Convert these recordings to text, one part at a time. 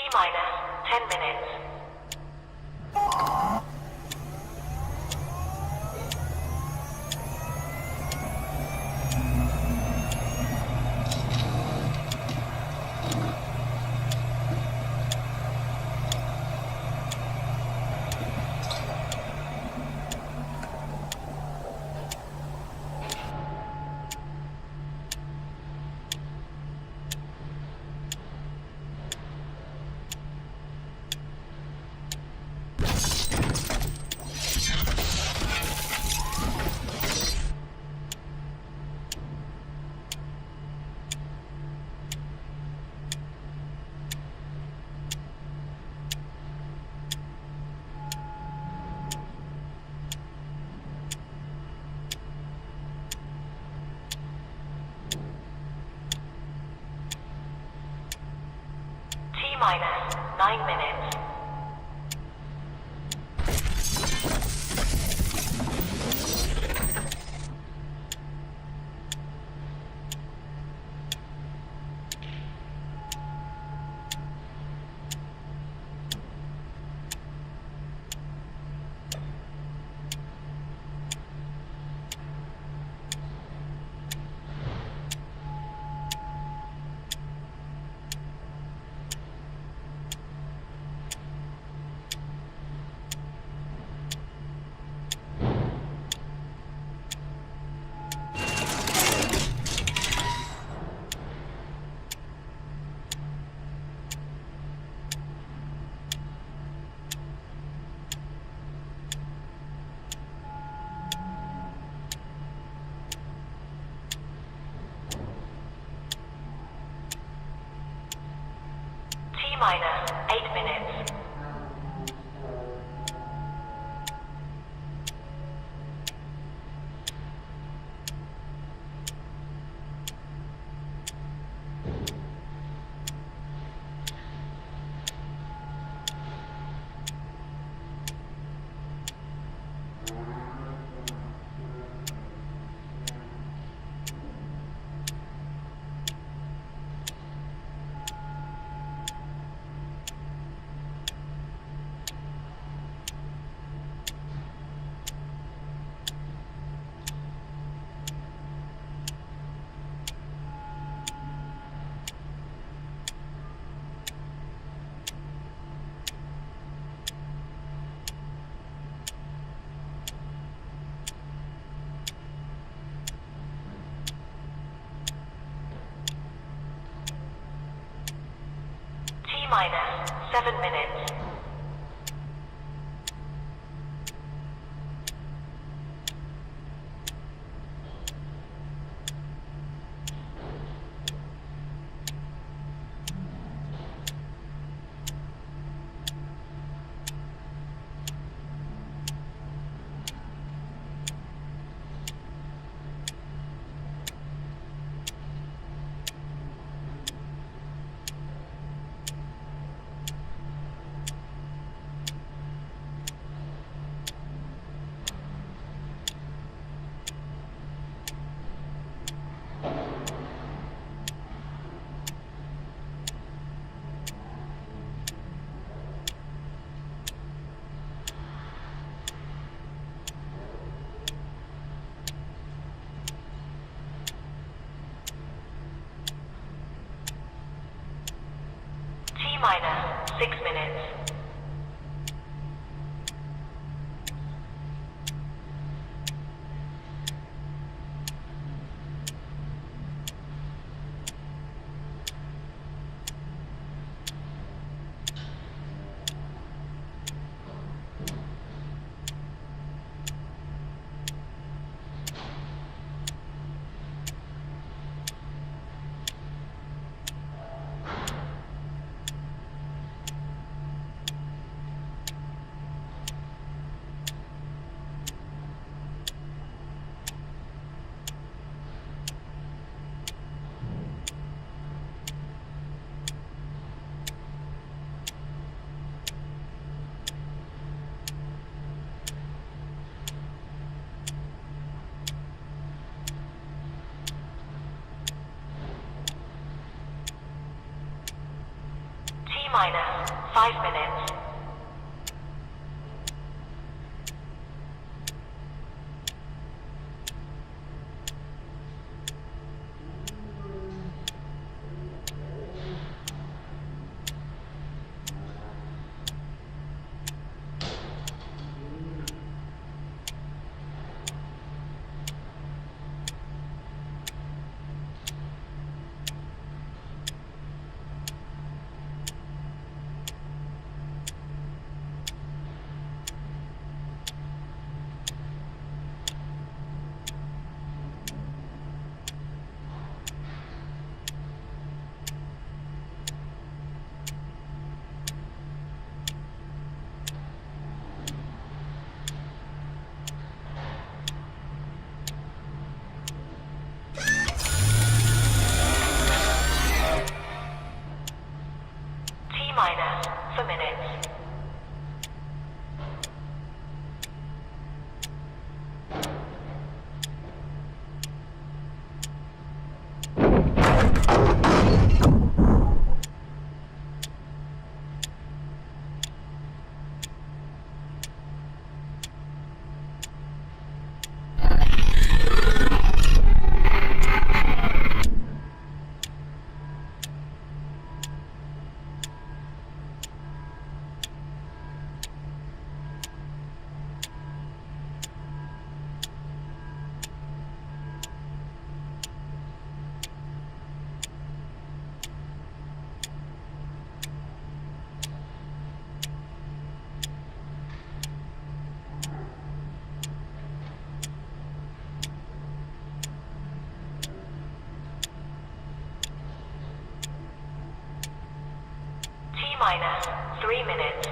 T-minus 10 minutes. T-minus 9 minutes. T-minus 8 minutes. minus 7 minutes. T minus 6 minutes. T minus 5 minutes. T minus for minutes. T minus 3 minutes.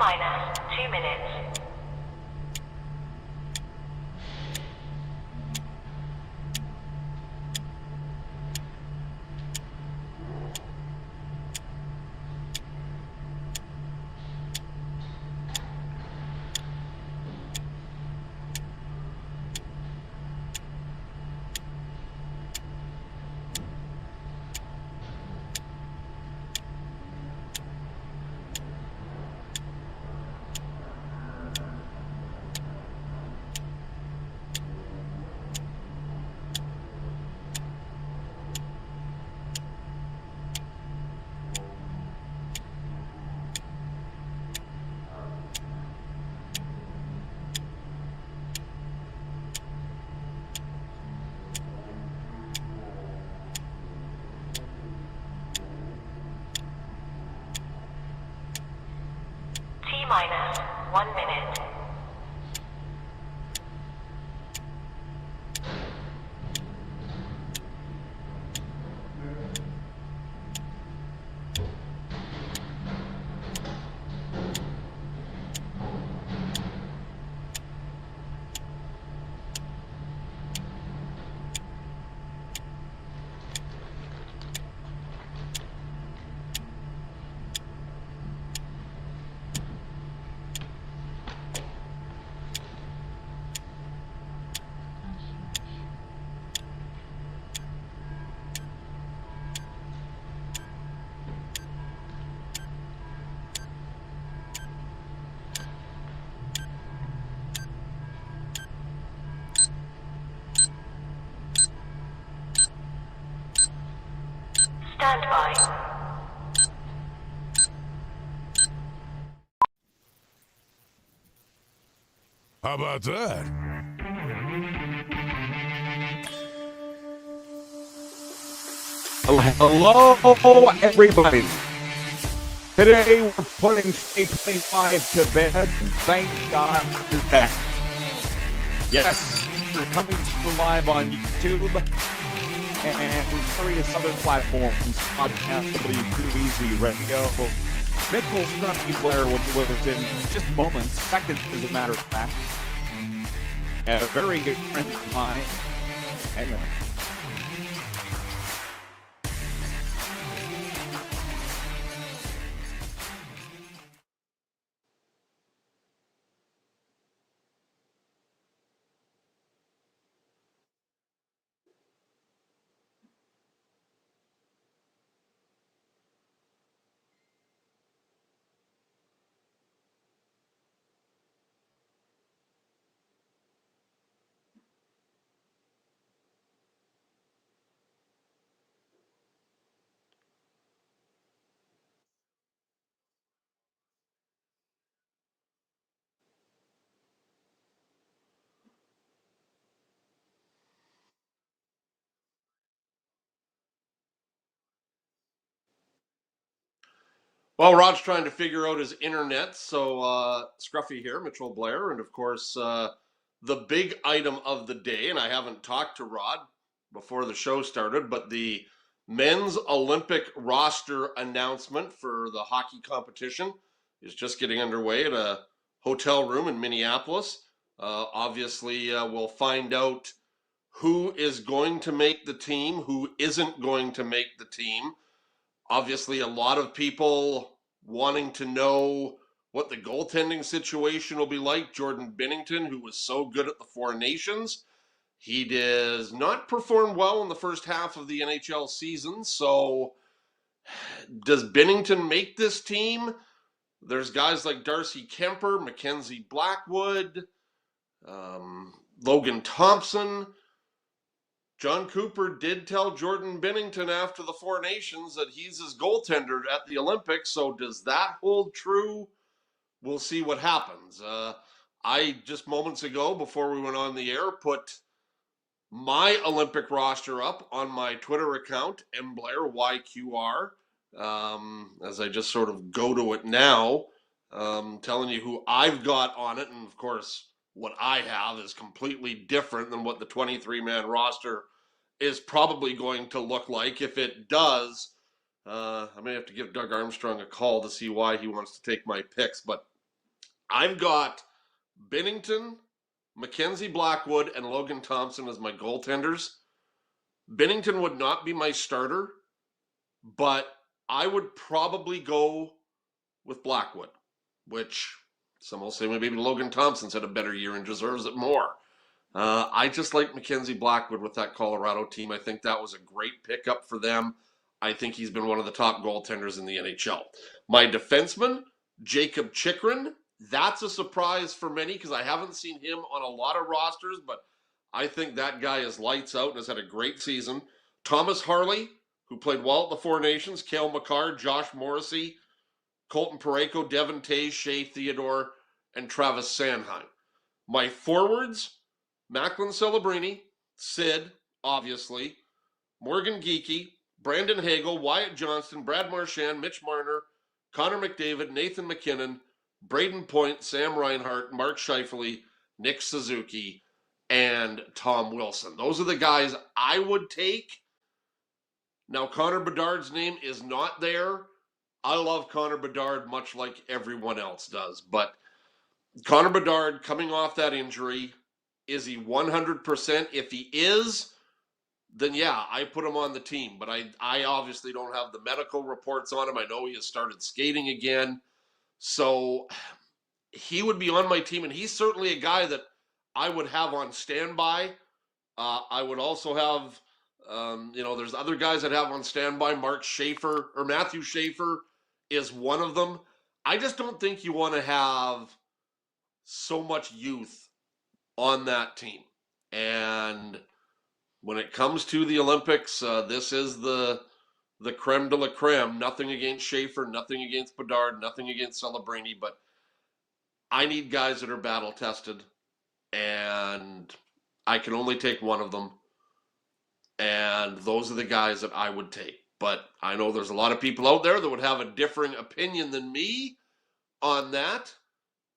minus 2 minutes. T minus 1 minute. Stand by. How about that? Hello, everybody. Today we're putting State 25 to bed, and thank God for that. Yes, we're coming to you live on YouTube and various other platforms, podcast, WQVZ Radio. Mitchell Blair will be with us in just moments, seconds as a matter of fact. And a very good friend of mine. Hang on. Well, Rod's trying to figure out his internet, so Scruffy here, Mitchell Blair, and of course, the big item of the day, and I haven't talked to Rod before the show started, but the men's Olympic roster announcement for the hockey competition is just getting underway at a hotel room in Minneapolis. Obviously, we'll find out who is going to make the team, who isn't going to make the team. Obviously, a lot of people wanting to know what the goaltending situation will be like. Jordan Binnington, who was so good at the Four Nations, he does not perform well in the first half of the NHL season. So does Binnington make this team? There's guys like Darcy Kemper, Mackenzie Blackwood, Logan Thompson. John Cooper did tell Jordan Binnington after the Four Nations that he's his goaltender at the Olympics. So does that hold true? We'll see what happens. I just moments ago, before we went on the air, put my Olympic roster up on my Twitter account, MBlairYQR, as I just sort of go to it now, telling you who I've got on it. And of course, what I have is completely different than what the 23-man roster is probably going to look like. If it does, I may have to give Doug Armstrong a call to see why he wants to take my picks, but I've got Bennington, Mackenzie Blackwood, and Logan Thompson as my goaltenders. Bennington would not be my starter, but I would probably go with Blackwood, which some will say maybe Logan Thompson's had a better year and deserves it more. I just like Mackenzie Blackwood with that Colorado team. I think that was a great pickup for them. I think he's been one of the top goaltenders in the NHL. My defenseman, Jacob Chikrin, that's a surprise for many because I haven't seen him on a lot of rosters, but I think that guy is lights out and has had a great season. Thomas Harley, who played well at the Four Nations, Cale Makar, Josh Morrissey, Colton Parayko, Devon Tays, Shea Theodore, and Travis Sanheim. My forwards, Macklin Celebrini, Sid, obviously, Morgan Geekie, Brandon Hagel, Wyatt Johnston, Brad Marchand, Mitch Marner, Connor McDavid, Nathan McKinnon, Braden Point, Sam Reinhart, Mark Scheifele, Nick Suzuki, and Tom Wilson. Those are the guys I would take. Now, Connor Bedard's name is not there. I love Connor Bedard much like everyone else does, but Connor Bedard coming off that injury, is he 100%? If he is, then yeah, I put him on the team. But I obviously don't have the medical reports on him. I know he has started skating again. So he would be on my team, and he's certainly a guy that I would have on standby. I would also have, there's other guys that have on standby. Matthew Schaefer is one of them. I just don't think you want to have so much youth on that team. And when it comes to the Olympics, this is the creme de la creme. Nothing against Schaefer, nothing against Bedard, nothing against Celebrini, but I need guys that are battle tested, and I can only take one of them. And those are the guys that I would take. But I know there's a lot of people out there that would have a differing opinion than me on that.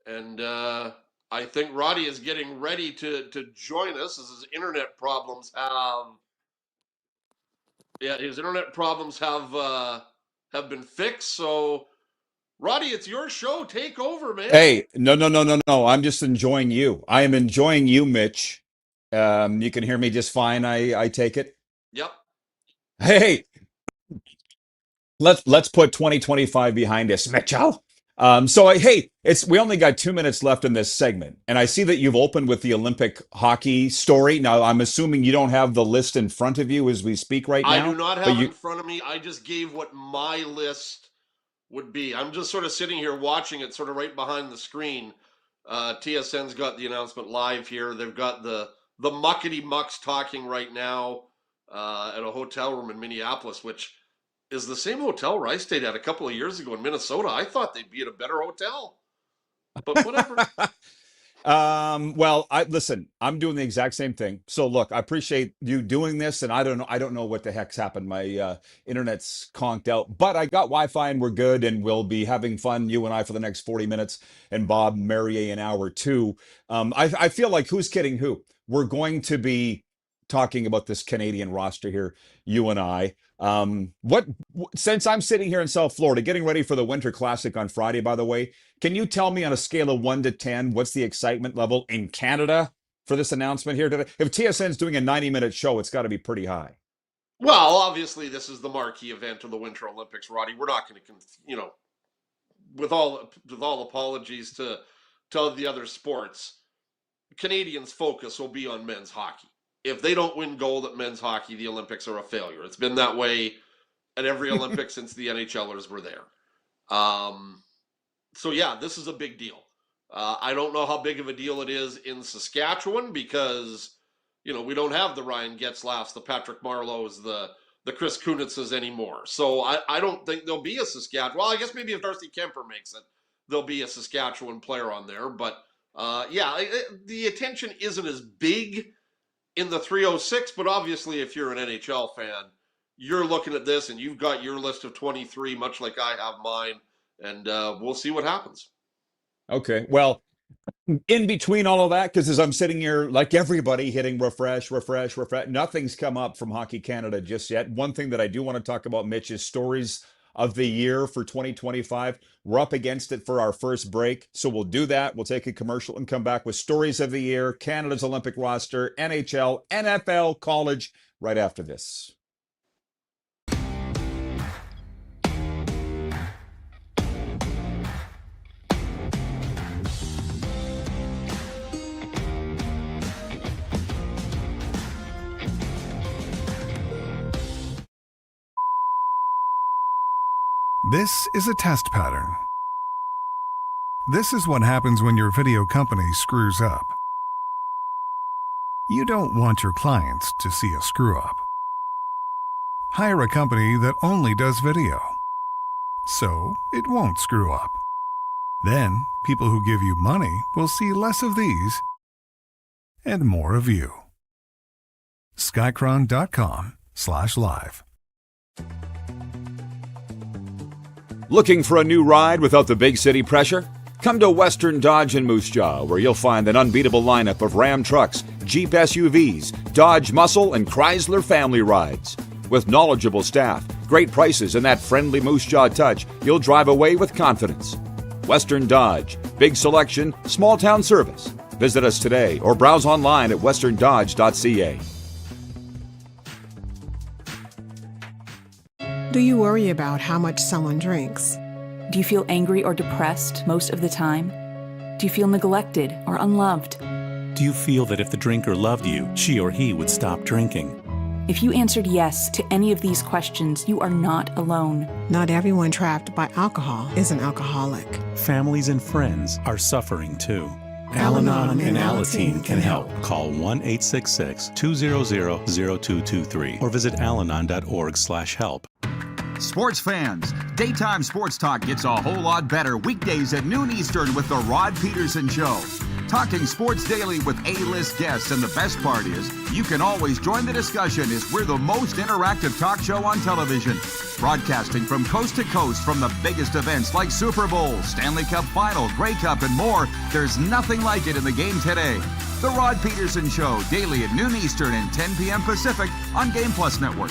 And I think Roddy is getting ready to join us as his internet problems have been fixed. So Roddy, it's your show. Take over, man. Hey, no. I'm just enjoying you. I am enjoying you, Mitch. You can hear me just fine, I take it. Yep. Hey, let's put 2025 behind us, Mitchell. Hey, we only got 2 minutes left in this segment, and I see that you've opened with the Olympic hockey story. Now, I'm assuming you don't have the list in front of you as we speak right now. I do not have it in front of me. I just gave what my list would be. I'm just sort of sitting here watching it, sort of right behind the screen. TSN's got the announcement live here. They've got the muckety mucks talking right now at a hotel room in Minneapolis, which is the same hotel where I stayed at a couple of years ago in Minnesota. I thought they'd be at a better hotel, but whatever. Well, listen, I'm doing the exact same thing. So look, I appreciate you doing this, and I don't know what the heck's happened. My internet's conked out, but I got Wi-Fi and we're good, and we'll be having fun, you and I, for the next 40 minutes, and Bob Merrier an hour too. I feel like who's kidding who? We're going to be talking about this Canadian roster here, you and I. Since I'm sitting here in South Florida, getting ready for the Winter Classic on Friday, by the way, can you tell me on a scale of 1 to 10, what's the excitement level in Canada for this announcement here today? If TSN's doing a 90-minute show, it's got to be pretty high. Well, obviously, this is the marquee event of the Winter Olympics, Roddy. We're not going to, with all apologies to the other sports, Canadians' focus will be on men's hockey. If they don't win gold at men's hockey, the Olympics are a failure. It's been that way at every Olympics since the NHLers were there. So yeah, this is a big deal. I don't know how big of a deal it is in Saskatchewan because, we don't have the Ryan Getzlaffs, the Patrick Marleaus, the Chris Kunitzes anymore. So I don't think there'll be a Saskatchewan. Well, I guess maybe if Darcy Kemper makes it, there'll be a Saskatchewan player on there. But the attention isn't as big in the 306, but obviously if you're an NHL fan, you're looking at this and you've got your list of 23, much like I have mine, and we'll see what happens. Okay, well, in between all of that, because as I'm sitting here, like everybody, hitting refresh, nothing's come up from Hockey Canada just yet. One thing that I do want to talk about, Mitch, is stories of the year for 2025. We're up against it for our first break, so we'll do that. We'll take a commercial and come back with stories of the year, Canada's Olympic roster, NHL, NFL, college, right after this. This is a test pattern. This is what happens when your video company screws up. You don't want your clients to see a screw-up. Hire a company that only does video, so it won't screw up. Then, people who give you money will see less of these and more of you. Skycron.com/live. Looking for a new ride without the big city pressure? Come to Western Dodge in Moose Jaw, where you'll find an unbeatable lineup of Ram trucks, Jeep SUVs, Dodge Muscle, and Chrysler family rides. With knowledgeable staff, great prices, and that friendly Moose Jaw touch, you'll drive away with confidence. Western Dodge, big selection, small town service. Visit us today or browse online at westerndodge.ca. Do you worry about how much someone drinks? Do you feel angry or depressed most of the time? Do you feel neglected or unloved? Do you feel that if the drinker loved you, she or he would stop drinking? If you answered yes to any of these questions, you are not alone. Not everyone trapped by alcohol is an alcoholic. Families and friends are suffering too. Al-Anon and Alateen can help. Call 1-866-200-0223 or visit alanon.org/help. Sports fans, daytime sports talk gets a whole lot better weekdays at noon Eastern with the Rod Pedersen Show. Talking sports daily with A-list guests, and the best part is, you can always join the discussion as we're the most interactive talk show on television. Broadcasting from coast to coast from the biggest events like Super Bowl, Stanley Cup Final, Grey Cup, and more, there's nothing like it in the game today. The Rod Pedersen Show, daily at noon Eastern and 10 p.m. Pacific on Game Plus Network.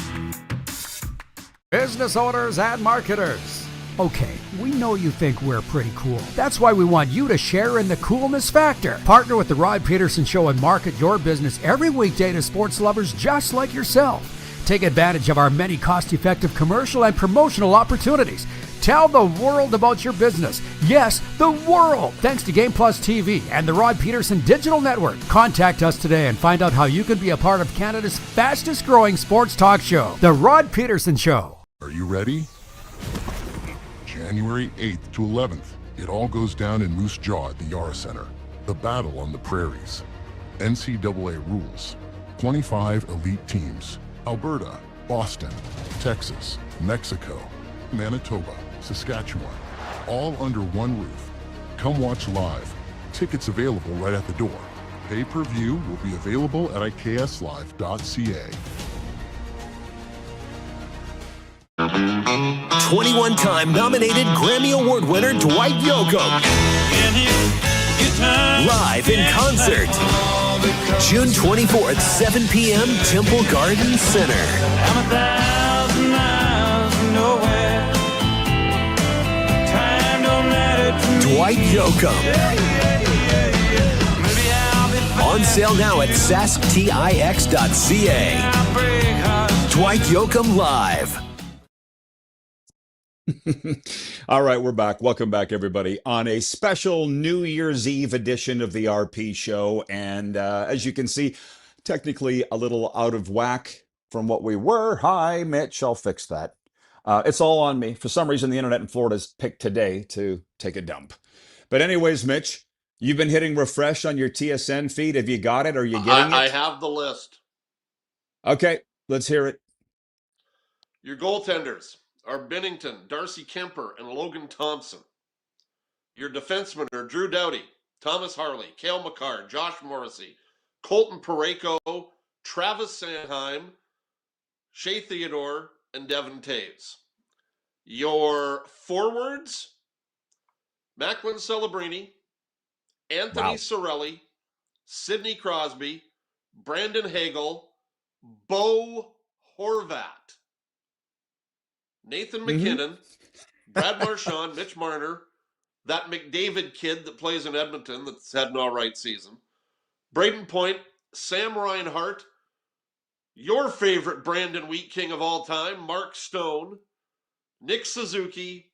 Business owners and marketers. Okay, we know you think we're pretty cool. That's why we want you to share in the coolness factor. Partner with the Rod Pedersen Show and market your business every weekday to sports lovers just like yourself. Take advantage of our many cost-effective commercial and promotional opportunities. Tell the world about your business. Yes, the world. Thanks to Game Plus TV and the Rod Pedersen Digital Network. Contact us today and find out how you can be a part of Canada's fastest growing sports talk show, The Rod Pedersen Show. Are you ready? January 8th to 11th, it all goes down in Moose Jaw at the Yara Center. The Battle on the Prairies. NCAA rules. 25 elite teams. Alberta, Boston, Texas, Mexico, Manitoba, Saskatchewan. All under one roof. Come watch live. Tickets available right at the door. Pay-per-view will be available at ikslive.ca. 21-time nominated Grammy Award winner Dwight Yoakam. Live in concert. June 24th, 7 p.m., Temple Garden Center. I'm 1,000 miles from nowhere. Time don't matter to me. Dwight Yoakam. On sale now at sasktix.ca. Dwight Yoakam Live. All right, we're back. Welcome back, everybody, on a special New Year's Eve edition of the RP Show. And as you can see, technically a little out of whack from what we were. Hi, Mitch. I'll fix that. It's all on me. For some reason, the internet in Florida's picked today to take a dump. But anyways, Mitch, you've been hitting refresh on your TSN feed. Have you got it? Are you getting it? I have the list. Okay, let's hear it. Your goaltenders are Binnington, Darcy Kemper, and Logan Thompson. Your defensemen are Drew Doughty, Thomas Harley, Cale Makar, Josh Morrissey, Colton Parayko, Travis Sanheim, Shea Theodore, and Devin Taves. Your forwards, Macklin Celebrini, Anthony Cirelli, Sidney Crosby, Brandon Hagel, Bo Horvat. Nathan McKinnon, Brad Marchand, Mitch Marner, that McDavid kid that plays in Edmonton that's had an all right season, Braden Point, Sam Reinhart, your favorite Brandon Wheat King of all time, Mark Stone, Nick Suzuki,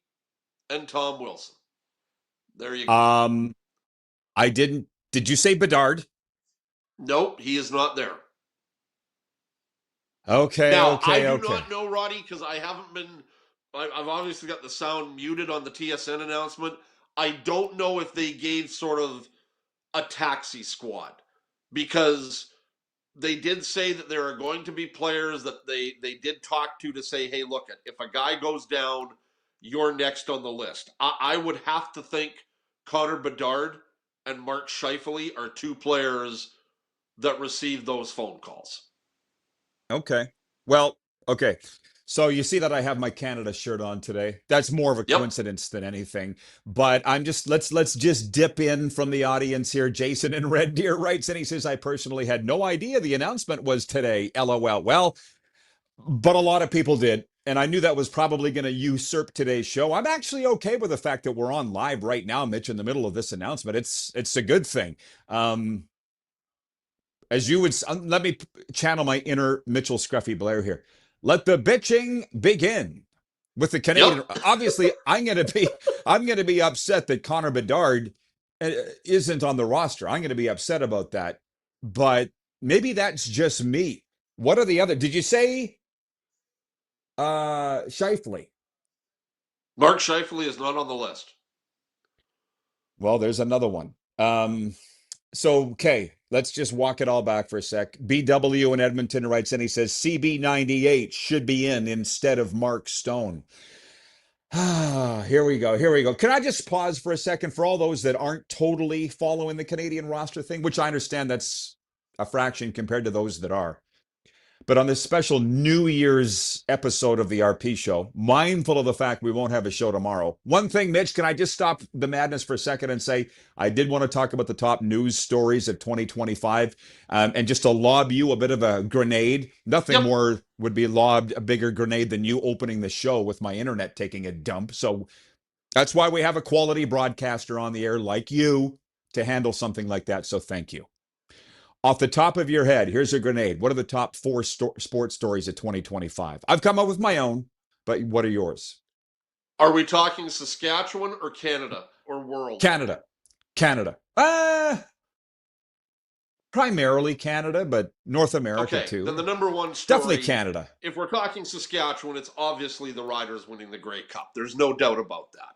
and Tom Wilson. There you go. Did you say Bedard? Nope, he is not there. Okay, now, okay, I do okay. not know, Roddy, because I haven't been. I've obviously got the sound muted on the TSN announcement. I don't know if they gave sort of a taxi squad, because they did say that there are going to be players that they did talk to say, hey, look, if a guy goes down, you're next on the list. I would have to think Connor Bedard and Mark Scheifele are two players that received those phone calls. Okay. Well, okay. So you see that I have my Canada shirt on today. That's more of a coincidence than anything. But I'm just let's just dip in from the audience here. Jason in Red Deer writes, and he says, I personally had no idea the announcement was today. LOL. Well, but a lot of people did. And I knew that was probably going to usurp today's show. I'm actually okay with the fact that we're on live right now, Mitch, in the middle of this announcement. It's a good thing. As you would, let me channel my inner Mitchell Scruffy Blair here. Let the bitching begin with the Canadian. Yep. Obviously, I'm going to be upset that Connor Bedard isn't on the roster. I'm going to be upset about that. But maybe that's just me. What are the other? Did you say Scheifele? Mark Scheifele is not on the list. Well, there's another one. So, okay, let's just walk it all back for a sec. BW in Edmonton writes in, he says, CB98 should be in instead of Mark Stone. Here we go. Can I just pause for a second for all those that aren't totally following the Canadian roster thing, which I understand that's a fraction compared to those that are. But on this special New Year's episode of the RP show, mindful of the fact we won't have a show tomorrow. One thing, Mitch, can I just stop the madness for a second and say, I did want to talk about the top news stories of 2025 and just to lob you a bit of a grenade. Nothing more would be lobbed a bigger grenade than you opening the show with my internet taking a dump. So that's why we have a quality broadcaster on the air like you to handle something like that. So thank you. Off the top of your head, here's a grenade. What are the top 4 sports stories of 2025? I've come up with my own, but what are yours? Are we talking Saskatchewan or Canada or world? Canada. Primarily Canada, but North America too. Then the number one story. Definitely Canada. If we're talking Saskatchewan, it's obviously the Riders winning the Grey Cup. There's no doubt about that.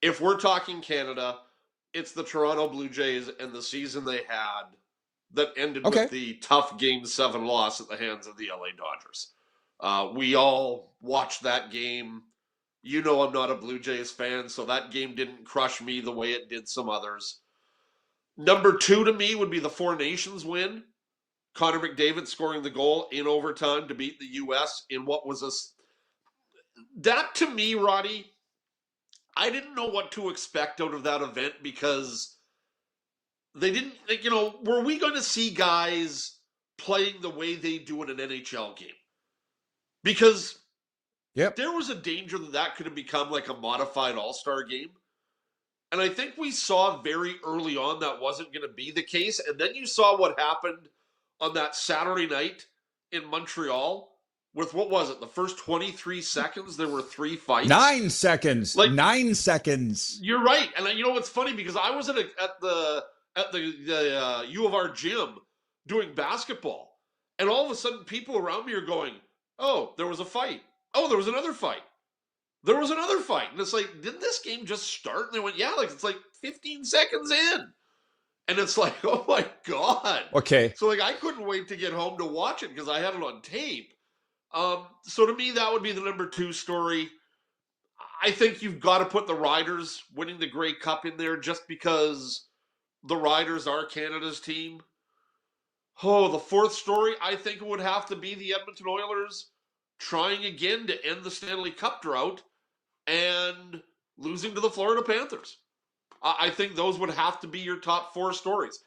If we're talking Canada, it's the Toronto Blue Jays and the season they had that ended with the tough Game 7 loss at the hands of the LA Dodgers. We all watched that game. You know I'm not a Blue Jays fan, so that game didn't crush me the way it did some others. Number 2 to me would be the Four Nations win. Connor McDavid scoring the goal in overtime to beat the U.S. in what was a... That, to me, Roddy, I didn't know what to expect out of that event because... They didn't, were we going to see guys playing the way they do in an NHL game? Because there was a danger that could have become like a modified all-star game. And I think we saw very early on that wasn't going to be the case. And then you saw what happened on that Saturday night in Montreal with, what was it, the first 23 seconds, there were 3 fights. 9 seconds. 9 seconds. You're right. And you know what's funny? Because I was at the U of R gym doing basketball. And all of a sudden people around me are going, oh, there was a fight. Oh, there was another fight. There was another fight. And it's like, didn't this game just start? And they went, yeah, it's like 15 seconds in. And it's like, oh my God. Okay. So I couldn't wait to get home to watch it because I had it on tape. So to me, that would be the number 2 story. I think you've got to put the Riders winning the Grey Cup in there just because the Riders are Canada's team. Oh, the 4th story, I think it would have to be the Edmonton Oilers trying again to end the Stanley Cup drought and losing to the Florida Panthers. I think those would have to be your top 4 stories.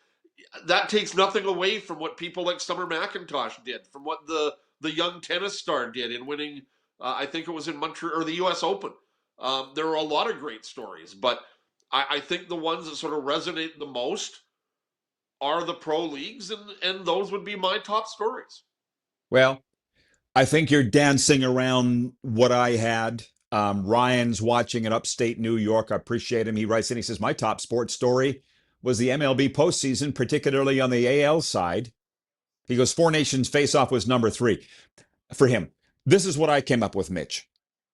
That takes nothing away from what people like Summer McIntosh did, from what the young tennis star did in winning I think it was in Montreal or the U.S. Open. There were a lot of great stories, but I think the ones that sort of resonate the most are the pro leagues, and those would be my top stories. Well, I think you're dancing around what I had. Ryan's watching in upstate New York. I appreciate him. He writes in, he says, my top sports story was the MLB postseason, particularly on the AL side. He goes, Four Nations face-off was number 3 for him. This is what I came up with, Mitch.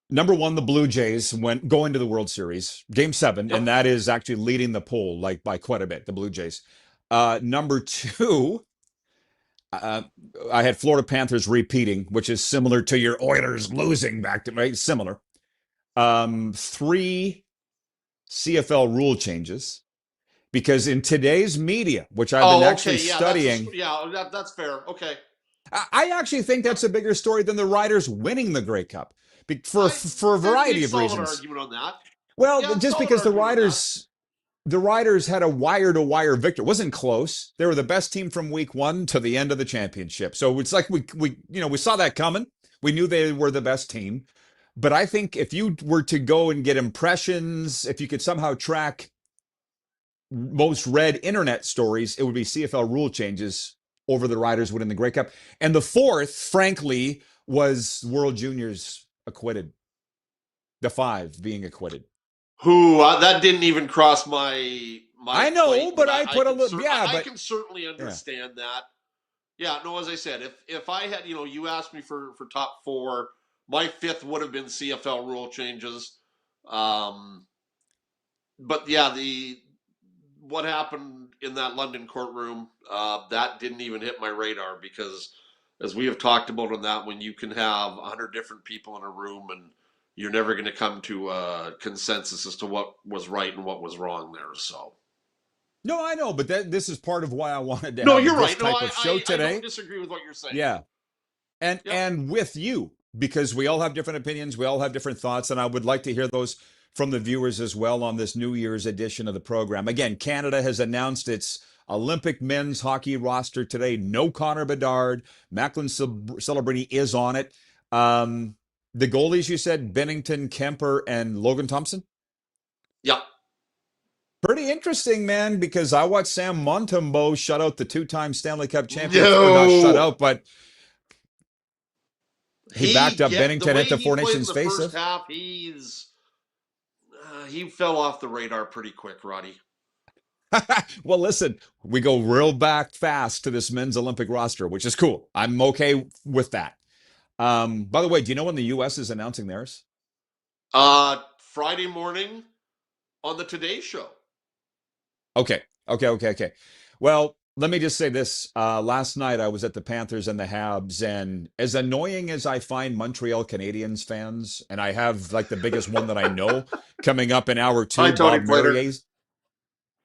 Number 1, the Blue Jays went going to the World Series, Game 7, and that is actually leading the poll like by quite a bit, the Blue Jays. Number 2, I had Florida Panthers repeating, which is similar to your Oilers losing back to, right? Similar. 3 CFL rule changes, because in today's media, which I've been actually studying. That's fair. Okay. I actually think that's a bigger story than the Riders winning the Grey Cup for a variety of reasons. An argument on that. Well, just because the Riders had a wire-to-wire victory. It wasn't close. They were the best team from week 1 to the end of the championship. So it's like we saw that coming. We knew they were the best team. But I think if you were to go and get impressions, if you could somehow track most read internet stories, it would be CFL rule changes over the Riders winning the Grey Cup. And the 4th, frankly, was World Juniors acquitted. The 5 being acquitted. Who that didn't even cross my I know, plate, but I put a little. I can certainly understand that. Yeah, no, as I said, if I had, you asked me for top 4, my 5th would have been CFL rule changes. But yeah, what happened in that London courtroom, that didn't even hit my radar, because as we have talked about on that, when you can have 100 different people in a room and you're never going to come to a consensus as to what was right and what was wrong there. So, no, I know, but this is part of why I wanted to have this right. type of show today. I don't disagree with what you're saying. Yeah, and with you, because we all have different opinions, we all have different thoughts, and I would like to hear those from the viewers as well on this New Year's edition of the program. Again, Canada has announced its Olympic men's hockey roster today. No Connor Bedard. Macklin Celebrini is on it. The goalies, you said, Bennington, Kemper, and Logan Thompson? Yeah. Pretty interesting, man, because I watched Sam Montembeault shut out the 2-time Stanley Cup champion. No. Not shut out, but he backed up Bennington at the Four Nations face. First half, he fell off the radar pretty quick, Roddy. Well, listen, we go real back fast to this men's Olympic roster, which is cool. I'm okay with that. By the way, do you know when the U.S. is announcing theirs? Friday morning on the Today Show. Okay. Well, let me just say this. Last night I was at the Panthers and the Habs, and as annoying as I find Montreal Canadiens fans, and I have like the biggest one that I know coming up in hour 2, Bob Murray.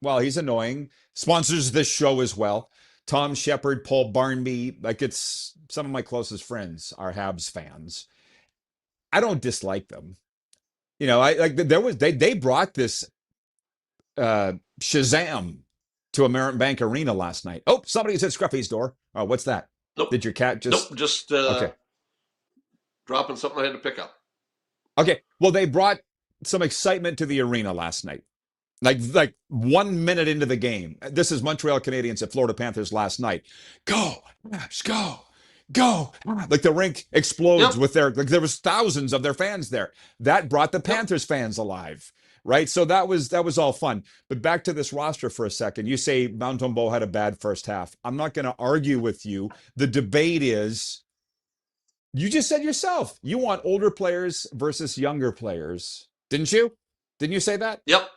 Well, he's annoying. Sponsors this show as well. Tom Shepard, Paul Barnby, like it's some of my closest friends are Habs fans. I don't dislike them. They brought this Shazam to American Bank Arena last night. Oh, somebody's at Scruffy's door. Oh, what's that? Nope. Did your cat just? Nope, just dropping something I had to pick up. Okay, well, they brought some excitement to the arena last night. Like 1 minute into the game. This is Montreal Canadiens at Florida Panthers last night. Go, Habs, go. Like the rink explodes with there was thousands of their fans there. That brought the Panthers fans alive, right? So that was all fun. But back to this roster for a second. You say Montembeault had a bad first half. I'm not going to argue with you. The debate is, you just said yourself, you want older players versus younger players. Didn't you? Didn't you say that? Yep.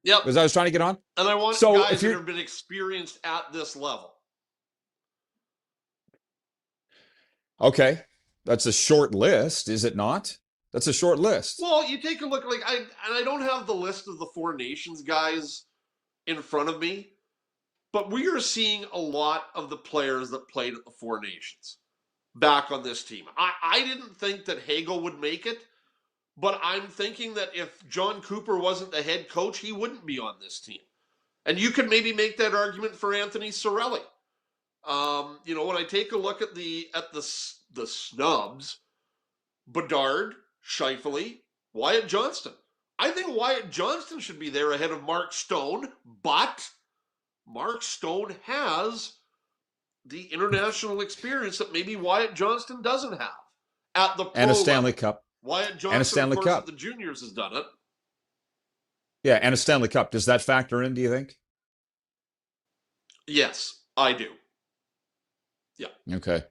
Because I was trying to get on. And I want guys that have been experienced at this level. Okay. That's a short list, is it not? That's a short list. Well, you take a look, I don't have the list of the Four Nations guys in front of me, but we are seeing a lot of the players that played at the Four Nations back on this team. I didn't think that Hagel would make it. But I'm thinking that if John Cooper wasn't the head coach, he wouldn't be on this team. And you could maybe make that argument for Anthony Cirelli. When I take a look at the snubs, Bedard, Scheifele, Wyatt Johnston. I think Wyatt Johnston should be there ahead of Mark Stone, but Mark Stone has the international experience that maybe Wyatt Johnston doesn't have at the pro And a Stanley level. Cup. Wyatt Johnston, And a Stanley of course, Cup. at the juniors has done it. Yeah, and a Stanley Cup. Does that factor in, do you think? Yes, I do. Yeah. Okay.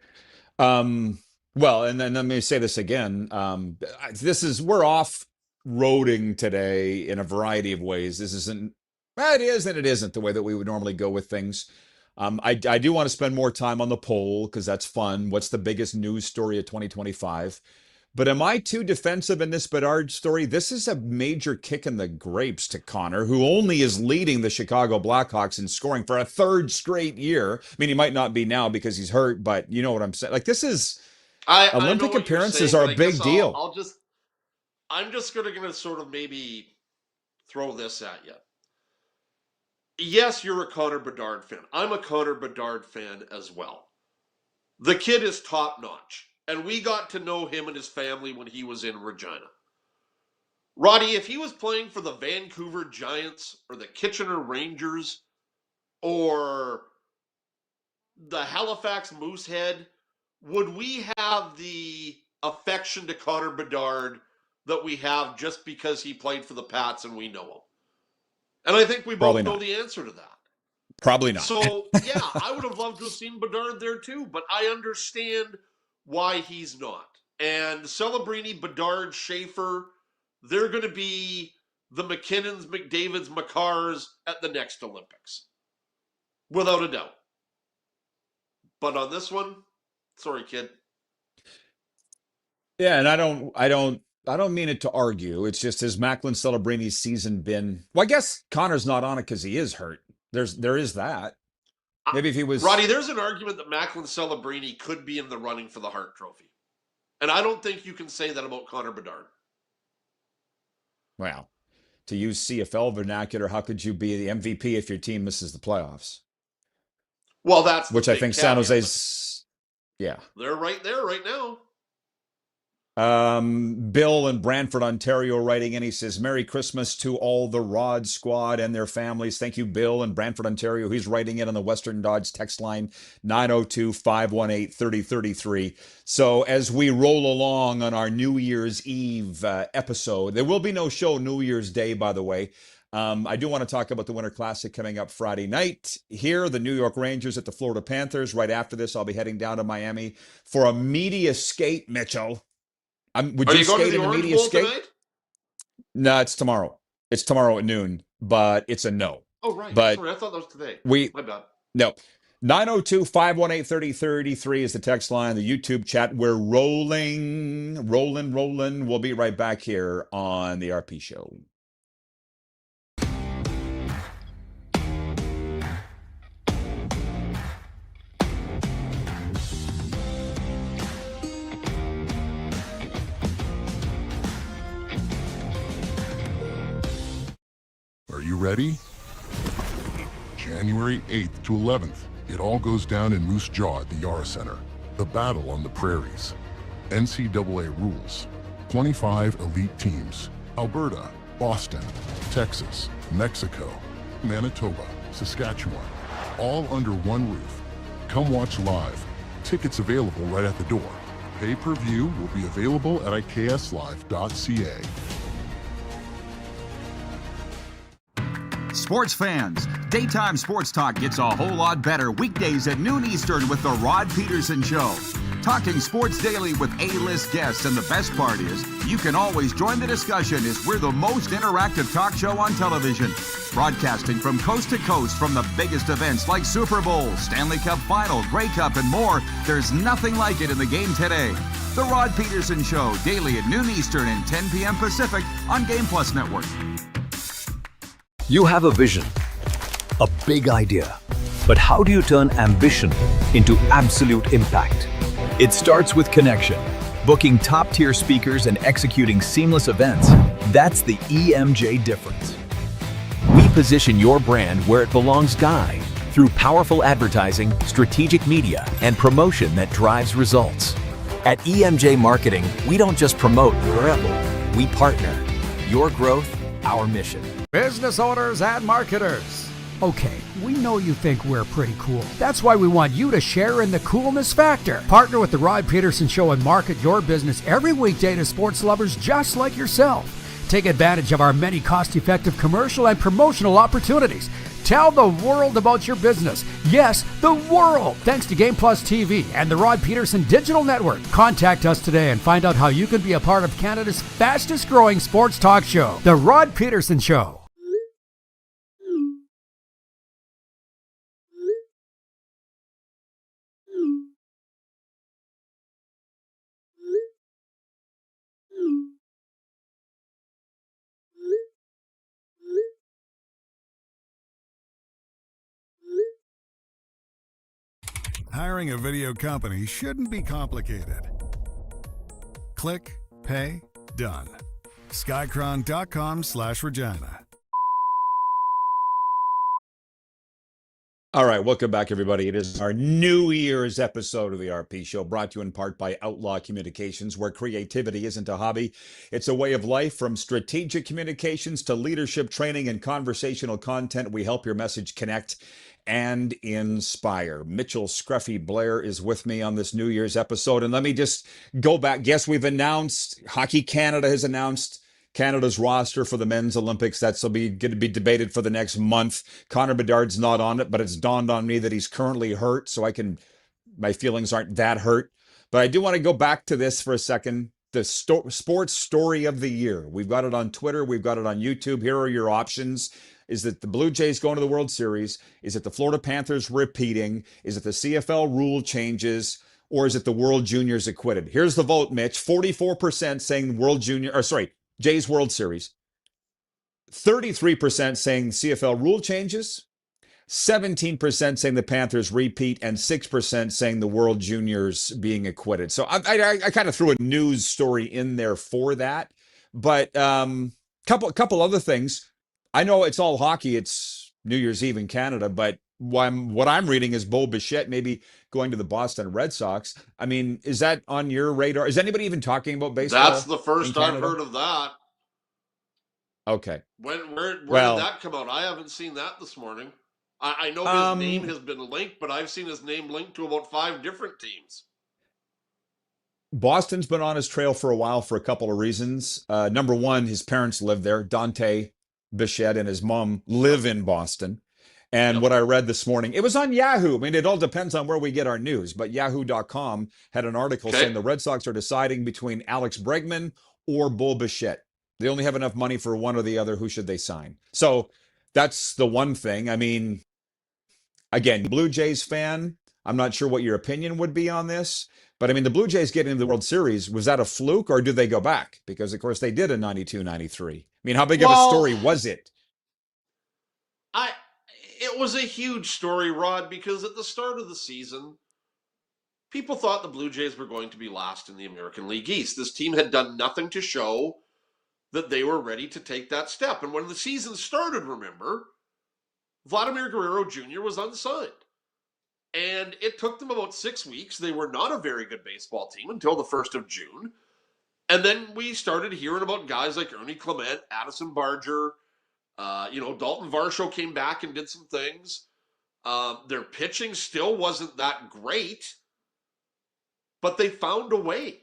Well, and then let me say this again. We're off-roading today in a variety of ways. This isn't, well, it is and it isn't the way that we would normally go with things. I do want to spend more time on the poll because that's fun. What's the biggest news story of 2025? But am I too defensive in this Bedard story? This is a major kick in the grapes to Connor, who only is leading the Chicago Blackhawks in scoring for a third straight year. I mean, he might not be now because he's hurt, but you know what I'm saying. Like, this is Olympic appearances are a big deal. I'm just going to sort of maybe throw this at you. Yes, you're a Connor Bedard fan. I'm a Connor Bedard fan as well. The kid is top notch. And we got to know him and his family when he was in Regina. Roddy, if he was playing for the Vancouver Giants or the Kitchener Rangers or the Halifax Moosehead, would we have the affection to Connor Bedard that we have just because he played for the Pats and we know him? And I think we both know the answer to that. Probably not. So, yeah, I would have loved to have seen Bedard there too, but I understand why he's not. And Celebrini, Bedard, Schaefer, they're going to be the McKinnons, McDavids, Makars at the next Olympics. Without a doubt. But on this one, sorry, kid. Yeah, and I don't mean it to argue. It's just, has Macklin Celebrini's season been, well, I guess Connor's not on it because he is hurt. There is that. Maybe if he was... Roddy, there's an argument that Macklin Celebrini could be in the running for the Hart Trophy. And I don't think you can say that about Connor Bedard. Well, to use CFL vernacular, how could you be the MVP if your team misses the playoffs? Well, that's which I think San Jose's... Yeah. They're right there right now. Bill in Brantford, Ontario, writing in. He says, Merry Christmas to all the Rod squad and their families. Thank you, Bill in Brantford, Ontario. He's writing in on the Western Dodge text line, 902-518-3033. So as we roll along on our New Year's Eve episode, there will be no show New Year's Day, by the way. I do want to talk about the Winter Classic coming up Friday night. Here, the New York Rangers at the Florida Panthers. Right after this, I'll be heading down to Miami for a media skate, Mitchell. Would you skate in a media skate? Tonight? No, it's tomorrow. It's tomorrow at noon, but it's a no. Oh, right. But sorry, I thought that was today. My bad. No. 902-518-3033 is the text line, the YouTube chat. We're rolling. We'll be right back here on the RP Show. Are you ready? January 8th to 11th, it all goes down in Moose Jaw at the Yara Center. The battle on the prairies. NCAA rules. 25 elite teams. Alberta, Boston, Texas, Mexico, Manitoba, Saskatchewan. All under one roof. Come watch live. Tickets available right at the door. Pay-per-view will be available at ikslive.ca. Sports fans, daytime sports talk gets a whole lot better weekdays at noon Eastern with the Rod Pedersen Show. Talking sports daily with A-list guests, and the best part is, you can always join the discussion as we're the most interactive talk show on television. Broadcasting from coast to coast from the biggest events like Super Bowl, Stanley Cup Final, Grey Cup, and more, there's nothing like it in the game today. The Rod Pedersen Show, daily at noon Eastern and 10 p.m. Pacific on Game Plus Network. You have a vision, a big idea, but how do you turn ambition into absolute impact? It starts with connection. Booking top-tier speakers and executing seamless events, that's the EMJ difference. We position your brand where it belongs, Guy, through powerful advertising, strategic media, and promotion that drives results. At EMJ Marketing, we don't just promote, we partner. Your growth, our mission. Business owners and marketers. Okay, we know you think we're pretty cool. That's why we want you to share in the coolness factor. Partner with the Rod Pedersen Show and market your business every weekday to sports lovers just like yourself. Take advantage of our many cost-effective commercial and promotional opportunities. Tell the world about your business. Yes, the world. Thanks to Game Plus TV and the Rod Pedersen Digital Network. Contact us today and find out how you can be a part of Canada's fastest growing sports talk show, The Rod Pedersen Show. Hiring a video company shouldn't be complicated. Click, pay, done. Skycron.com/Regina. All right, welcome back, everybody. It is our New Year's episode of the RP Show, brought to you in part by Outlaw Communications, where creativity isn't a hobby, it's a way of life. From strategic communications to leadership training and conversational content, we help your message connect and inspire. Mitchell Scruffy Blair is with me on this New Year's episode. And let me just go back. Yes, we've announced, Hockey Canada has announced Canada's roster for the men's Olympics. That's going to be debated for the next month. Connor Bedard's not on it, but it's dawned on me that he's currently hurt, so my feelings aren't that hurt. But I do want to go back to this for a second. The sports story of the year. We've got it on Twitter. We've got it on YouTube. Here are your options. Is it the Blue Jays going to the World Series? Is it the Florida Panthers repeating? Is it the CFL rule changes? Or is it the World Juniors acquitted? Here's the vote, Mitch. 44% saying Jays World Series. 33% saying CFL rule changes. 17% saying the Panthers repeat, and 6% saying the World Juniors being acquitted. So I kind of threw a news story in there for that. But couple other things. I know it's all hockey. It's New Year's Eve in Canada, but what I'm reading is Bo Bichette maybe going to the Boston Red Sox. I mean, is that on your radar? Is anybody even talking about baseball? That's the first I've heard of that. Okay. Where did that come out? I haven't seen that this morning. I know his name has been linked, but I've seen his name linked to about 5 different teams. Boston's been on his trail for a while for a couple of reasons. Number one, his parents live there. Dante Bichette and his mom live in Boston. And what I read this morning, it was on Yahoo. I mean, it all depends on where we get our news, but yahoo.com had an article saying the Red Sox are deciding between Alex Bregman or Bo Bichette. They only have enough money for one or the other. Who should they sign? So that's the one thing. I mean, again, Blue Jays fan, I'm not sure what your opinion would be on this, but I mean, the Blue Jays getting into the World Series, was that a fluke or did they go back? Because, of course, they did in 92, 93. I mean, how big of a story was it? It was a huge story, Rod, because at the start of the season, people thought the Blue Jays were going to be last in the American League East. This team had done nothing to show that they were ready to take that step. And when the season started, remember, Vladimir Guerrero Jr. was unsigned. And it took them about 6 weeks. They were not a very good baseball team until the 1st of June. And then we started hearing about guys like Ernie Clement, Addison Barger, Dalton Varsho came back and did some things. Their pitching still wasn't that great, but they found a way.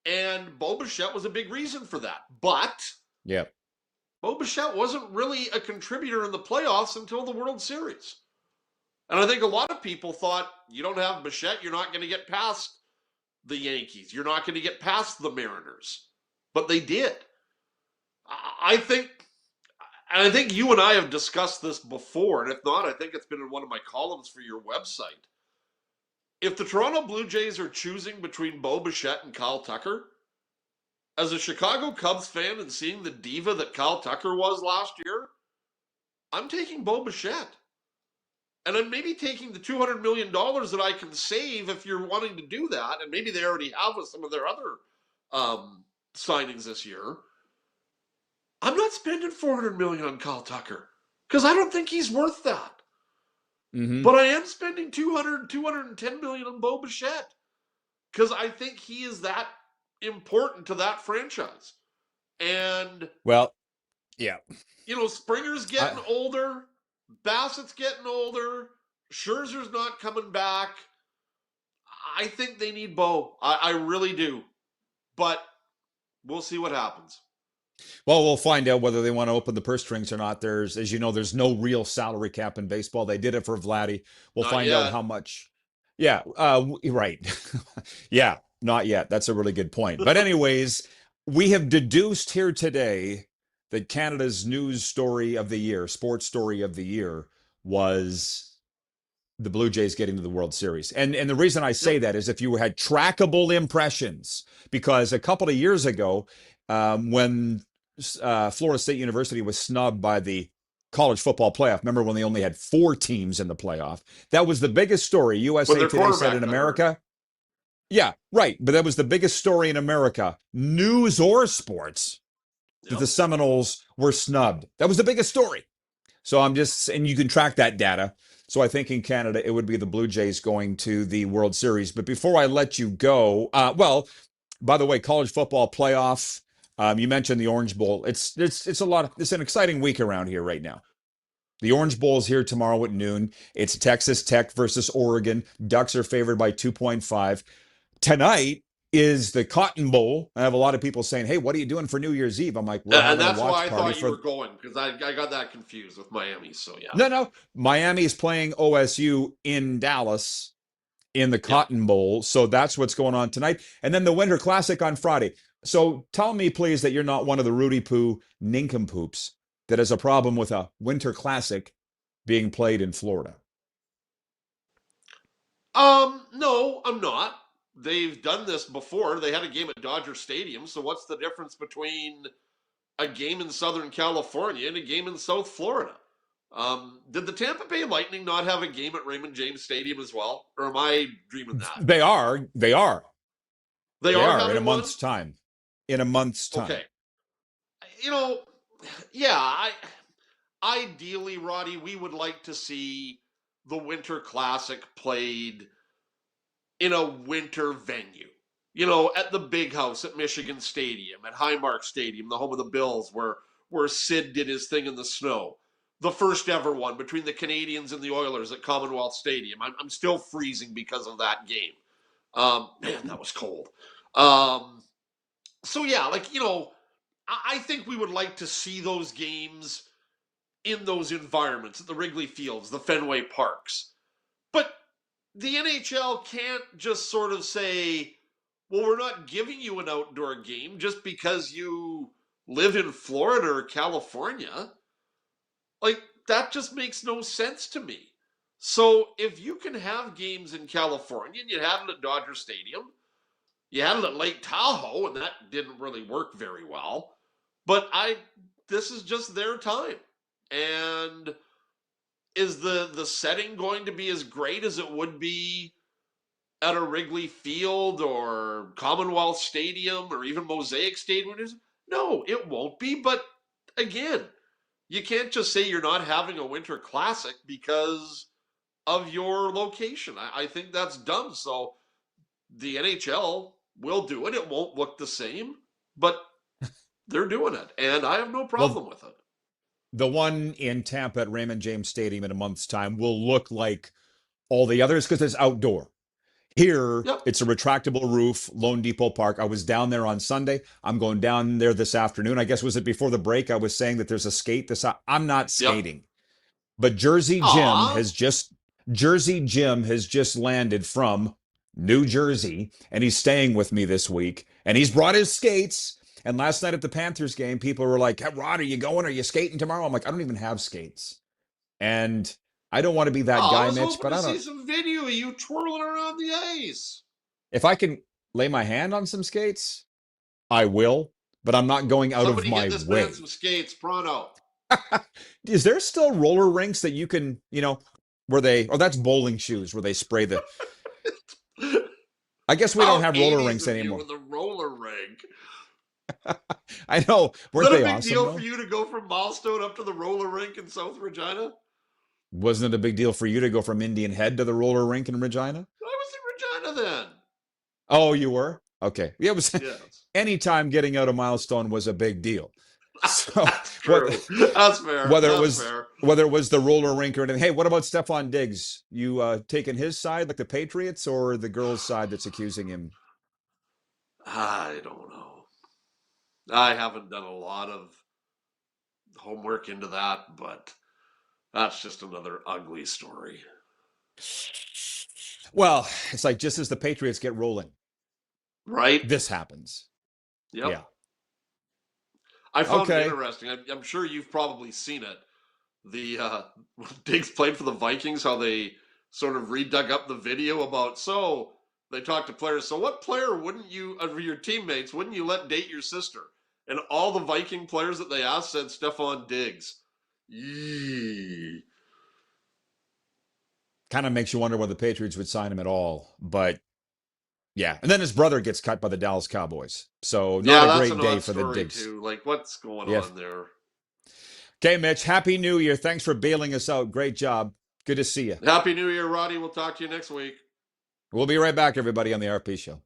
And Bo Bichette was a big reason for that. But Bo Bichette wasn't really a contributor in the playoffs until the World Series. And I think a lot of people thought, you don't have Bichette, you're not going to get past the Yankees. You're not going to get past the Mariners. But they did. I think you and I have discussed this before, and if not, I think it's been in one of my columns for your website. If the Toronto Blue Jays are choosing between Bo Bichette and Kyle Tucker, as a Chicago Cubs fan and seeing the diva that Kyle Tucker was last year, I'm taking Bo Bichette. And I'm maybe taking the $200 million that I can save if you're wanting to do that, and maybe they already have with some of their other signings this year. I'm not spending $400 million on Kyle Tucker because I don't think he's worth that. Mm-hmm. But I am spending $210 million on Bo Bichette. because I think he is that important to that franchise. And, Well, yeah. Springer's getting older. Bassett's getting older. Scherzer's not coming back. I think they need Bo. I really do. But we'll see what happens. Well, we'll find out whether they want to open the purse strings or not. As you know, there's no real salary cap in baseball. They did it for Vladdy. We'll Not find yet. out how much. Yeah, right. Yeah, not yet. That's a really good point. But anyways, we have deduced here today that Canada's news story of the year, sports story of the year, was the Blue Jays getting to the World Series. And the reason I say that is if you had trackable impressions, because a couple of years ago, when Florida State University was snubbed by the college football playoff, remember when they only had 4 teams in the playoff? That was the biggest story. USA Today said in America. Yeah, right. But that was the biggest story in America, news or sports, that the Seminoles were snubbed. That was the biggest story. So and you can track that data. So I think in Canada, it would be the Blue Jays going to the World Series. But before I let you go, by the way, college football playoff, you mentioned the Orange Bowl. It's an exciting week around here right now. The Orange Bowl is here tomorrow at noon. It's Texas Tech versus Oregon. Ducks are favored by 2.5. Tonight is the Cotton Bowl. I have a lot of people saying, hey, what are you doing for New Year's Eve? I'm like, and that's why I thought you were going, because I got that confused with Miami. So, yeah. No. Miami is playing OSU in Dallas in the Cotton Bowl. So that's what's going on tonight. And then the Winter Classic on Friday. So tell me, please, that you're not one of the Rudy Poo nincompoops that has a problem with a Winter Classic being played in Florida. No, I'm not. They've done this before. They had a game at Dodger Stadium. So what's the difference between a game in Southern California and a game in South Florida? Did the Tampa Bay Lightning not have a game at Raymond James Stadium as well? Or am I dreaming that? They are. They are in a month's one? time. In a month's time. Okay. Ideally, Roddy, we would like to see the Winter Classic played in a winter venue. At the Big House at Michigan Stadium, at Highmark Stadium, the home of the Bills, where Sid did his thing in the snow. The first ever one between the Canadians and the Oilers at Commonwealth Stadium. I'm still freezing because of that game. Man, that was cold. So yeah, I think we would like to see those games in those environments, at the Wrigley Fields, the Fenway Parks. But the NHL can't just sort of say, well, we're not giving you an outdoor game just because you live in Florida or California. That just makes no sense to me. So if you can have games in California, and you had it at Dodger Stadium, you had it at Lake Tahoe, and that didn't really work very well. But this is just their time. And is the setting going to be as great as it would be at a Wrigley Field or Commonwealth Stadium or even Mosaic Stadium? No, it won't be. But again, you can't just say you're not having a Winter Classic because of your location. I think that's dumb. So the NHL will do it. It won't look the same, but they're doing it. And I have no problem with it. The one in Tampa at Raymond James Stadium in a month's time will look like all the others because it's outdoor. Here, It's a retractable roof, Lone Depot Park. I was down there on Sunday. I'm going down there this afternoon. I guess, was it before the break? I was saying that there's a skate. I'm not skating. But Jersey Jim has just landed from New Jersey, and he's staying with me this week. And he's brought his skates. And last night at the Panthers game, people were like, hey, Rod, are you going? Are you skating tomorrow? I'm like, I don't even have skates. And I don't want to be that guy, Mitch, but I don't. See some video of you twirling around the ice. If I can lay my hand on some skates, I will, but I'm not going out of my Somebody get this way. man some skates, pronto. Is there still roller rinks that you can, that's bowling shoes where they spray the. I guess we don't have roller rinks anymore. With a roller rink. I know. Weren't they awesome? Was that a big deal for you to go from Milestone up to the roller rink in South Regina? Wasn't it a big deal for you to go from Indian Head to the roller rink in Regina? I was in Regina then. Oh, you were? Okay. Yeah, it was Yes. anytime getting out a milestone was a big deal. So True. That's fair. whether That's it was fair. whether it was the roller rink or anything. Hey, what about Stephon Diggs? You taking his side like the Patriots or the girl's side that's accusing him? I don't know. I haven't done a lot of homework into that, but that's just another ugly story. Well, it's like just as the Patriots get rolling, right? This happens. Yep. Yeah. I found it interesting. I'm sure you've probably seen it. The Diggs played for the Vikings, how they sort of redug up the video about, so they talked to players, so what player wouldn't you, of your teammates, wouldn't you let date your sister? And all the Viking players that they asked said Stephon Diggs. Yee. Kind of makes you wonder whether the Patriots would sign him at all. But yeah. And then his brother gets cut by the Dallas Cowboys. So not a great day for the Diggs. Too. Like, what's going on there? Okay, Mitch. Happy New Year. Thanks for bailing us out. Great job. Good to see you. Happy New Year, Roddy. We'll talk to you next week. We'll be right back, everybody, on the RP Show.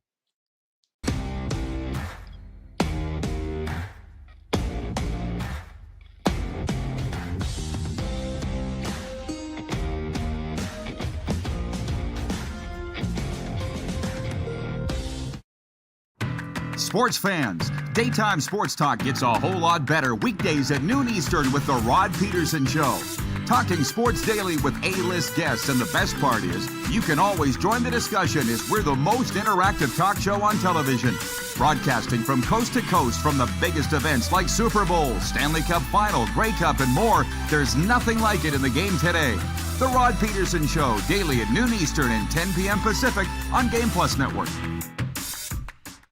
Sports fans, daytime sports talk gets a whole lot better weekdays at noon Eastern with the Rod Pedersen Show. Talking sports daily with A-list guests, and the best part is, you can always join the discussion as we're the most interactive talk show on television. Broadcasting from coast to coast from the biggest events like Super Bowl, Stanley Cup Final, Grey Cup, and more, there's nothing like it in the game today. The Rod Pedersen Show, daily at noon Eastern and 10 p.m. Pacific on Game Plus Network.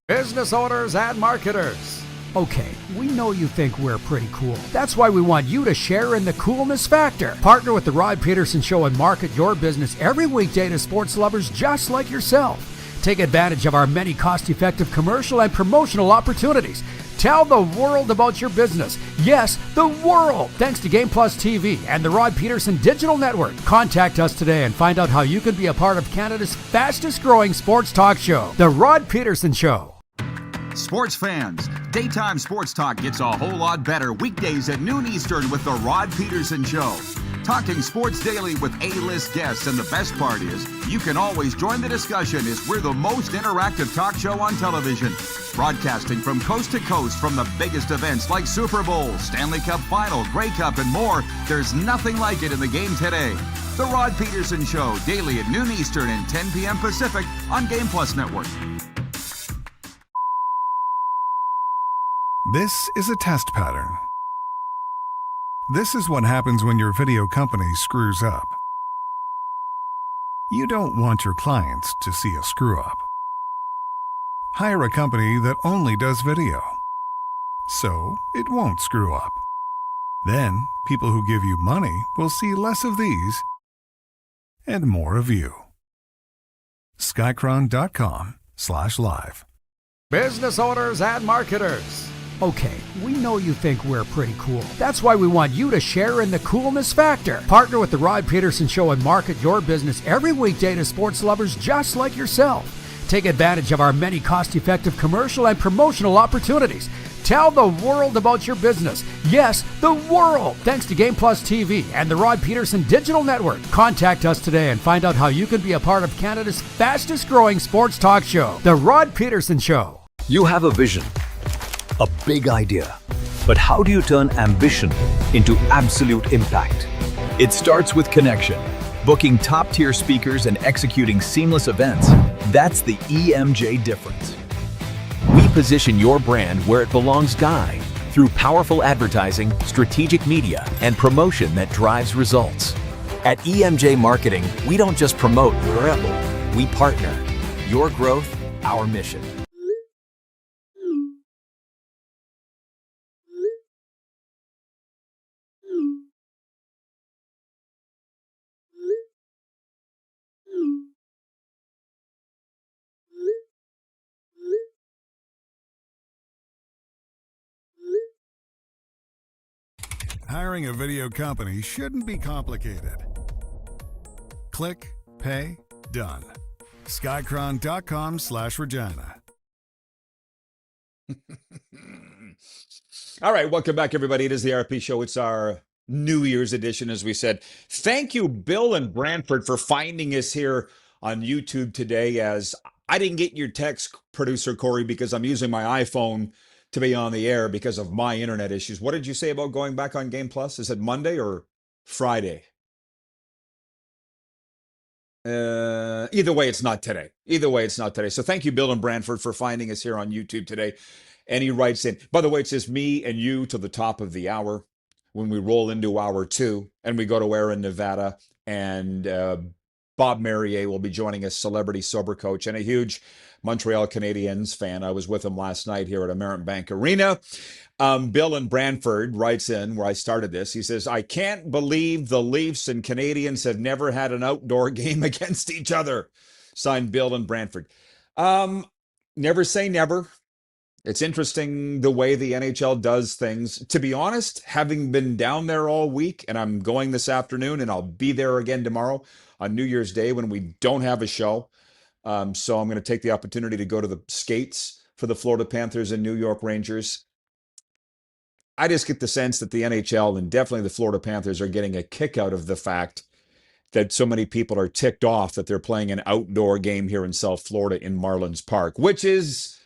Business owners and marketers. Okay, we know you think we're pretty cool. That's why we want you to share in the coolness factor. Partner with the Rod Pedersen Show and market your business every weekday to sports lovers just like yourself. Take advantage of our many cost-effective commercial and promotional opportunities. Tell the world about your business. Yes, the world. Thanks to Game Plus TV and the Rod Pedersen Digital Network. Contact us today and find out how you can be a part of Canada's fastest-growing sports talk show, The Rod Pedersen Show. Sports fans, daytime sports talk gets a whole lot better weekdays at noon Eastern with the Rod Pedersen Show. Talking sports daily with A-list guests, and the best part is, you can always join the discussion as we're the most interactive talk show on television. Broadcasting from coast to coast from the biggest events like Super Bowl, Stanley Cup Final, Grey Cup, and more, there's nothing like it in the game today. The Rod Pedersen Show, daily at noon Eastern and 10 p.m. Pacific on Game Plus Network. This is a test pattern. This is what happens when your video company screws up. You don't want your clients to see a screw-up. Hire a company that only does video, so it won't screw up. Then, people who give you money will see less of these and more of you. Skycron.com/live. Business owners and marketers. Okay, we know you think we're pretty cool. That's why we want you to share in the coolness factor. Partner with the Rod Pedersen Show and market your business every weekday to sports lovers just like yourself. Take advantage of our many cost-effective commercial and promotional opportunities. Tell the world about your business. Yes, the world. Thanks to Game Plus TV and the Rod Pedersen Digital Network. Contact us today and find out how you can be a part of Canada's fastest-growing sports talk show, The Rod Pedersen Show. You have a vision, a big idea. But how do you turn ambition into absolute impact? It starts with connection. Booking top-tier speakers and executing seamless events. That's the EMJ difference. We position your brand where it belongs, Guy, through powerful advertising, strategic media, and promotion that drives results. At EMJ Marketing, we don't just promote, we partner. Your growth, our mission. Hiring a video company shouldn't be complicated. Click, pay, done. Skycron.com/Regina. All right, welcome back, everybody. It is the RP Show. It's our New Year's edition, as we said. Thank you, Bill and Brantford, for finding us here on YouTube today. As I didn't get your text, producer Corey, because I'm using my iPhone to be on the air because of my internet issues. What did you say about going back on Game Plus? Is it Monday or Friday? Either way, it's not today. So thank you, Bill and Brantford, for finding us here on YouTube today. And he writes in, by the way, it says me and you to the top of the hour when we roll into hour 2 and we go to air in Nevada. And Bob Merrier will be joining us, celebrity sober coach and a huge Montreal Canadiens fan. I was with him last night here at American Bank Arena. Bill and Brantford writes in where I started this. He says, I can't believe the Leafs and Canadians have never had an outdoor game against each other. Signed, Bill and Brantford. Never say never. It's interesting the way the NHL does things. To be honest, having been down there all week, and I'm going this afternoon, and I'll be there again tomorrow on New Year's Day when we don't have a show. So I'm going to take the opportunity to go to the skates for the Florida Panthers and New York Rangers. I just get the sense that the NHL and definitely the Florida Panthers are getting a kick out of the fact that so many people are ticked off that they're playing an outdoor game here in South Florida in Marlins Park, which is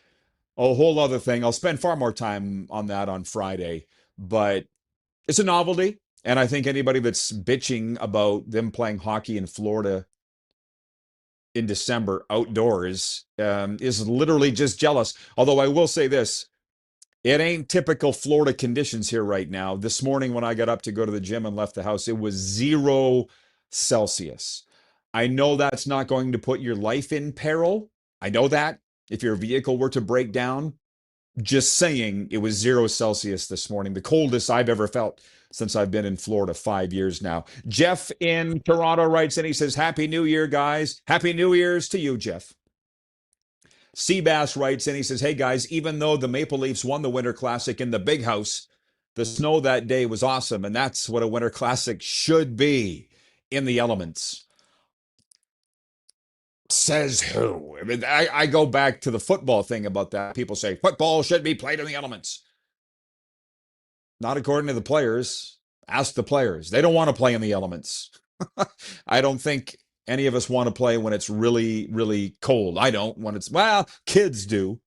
a whole other thing. I'll spend far more time on that on Friday, but it's a novelty. And I think anybody that's bitching about them playing hockey in Florida in December outdoors is literally just jealous. Although I will say this, it ain't typical Florida conditions here right now. This morning when I got up to go to the gym and left the house, it was 0 Celsius. I know that's not going to put your life in peril. I know that. If your vehicle were to break down, just saying, it was 0 Celsius this morning, the coldest I've ever felt since I've been in Florida 5 years now. Jeff in Toronto writes in, he says, Happy New Year, guys. Happy New Year's to you, Jeff. Seabass writes in, he says, hey, guys, even though the Maple Leafs won the Winter Classic in the big house, the snow that day was awesome, and that's what a Winter Classic should be, in the elements. Says who? I mean, I go back to the football thing about that. People say football should be played in the elements. Not according to the players. Ask the players. They don't want to play in the elements. I don't think any of us want to play when it's really, really cold. I don't. When it's, well, kids do.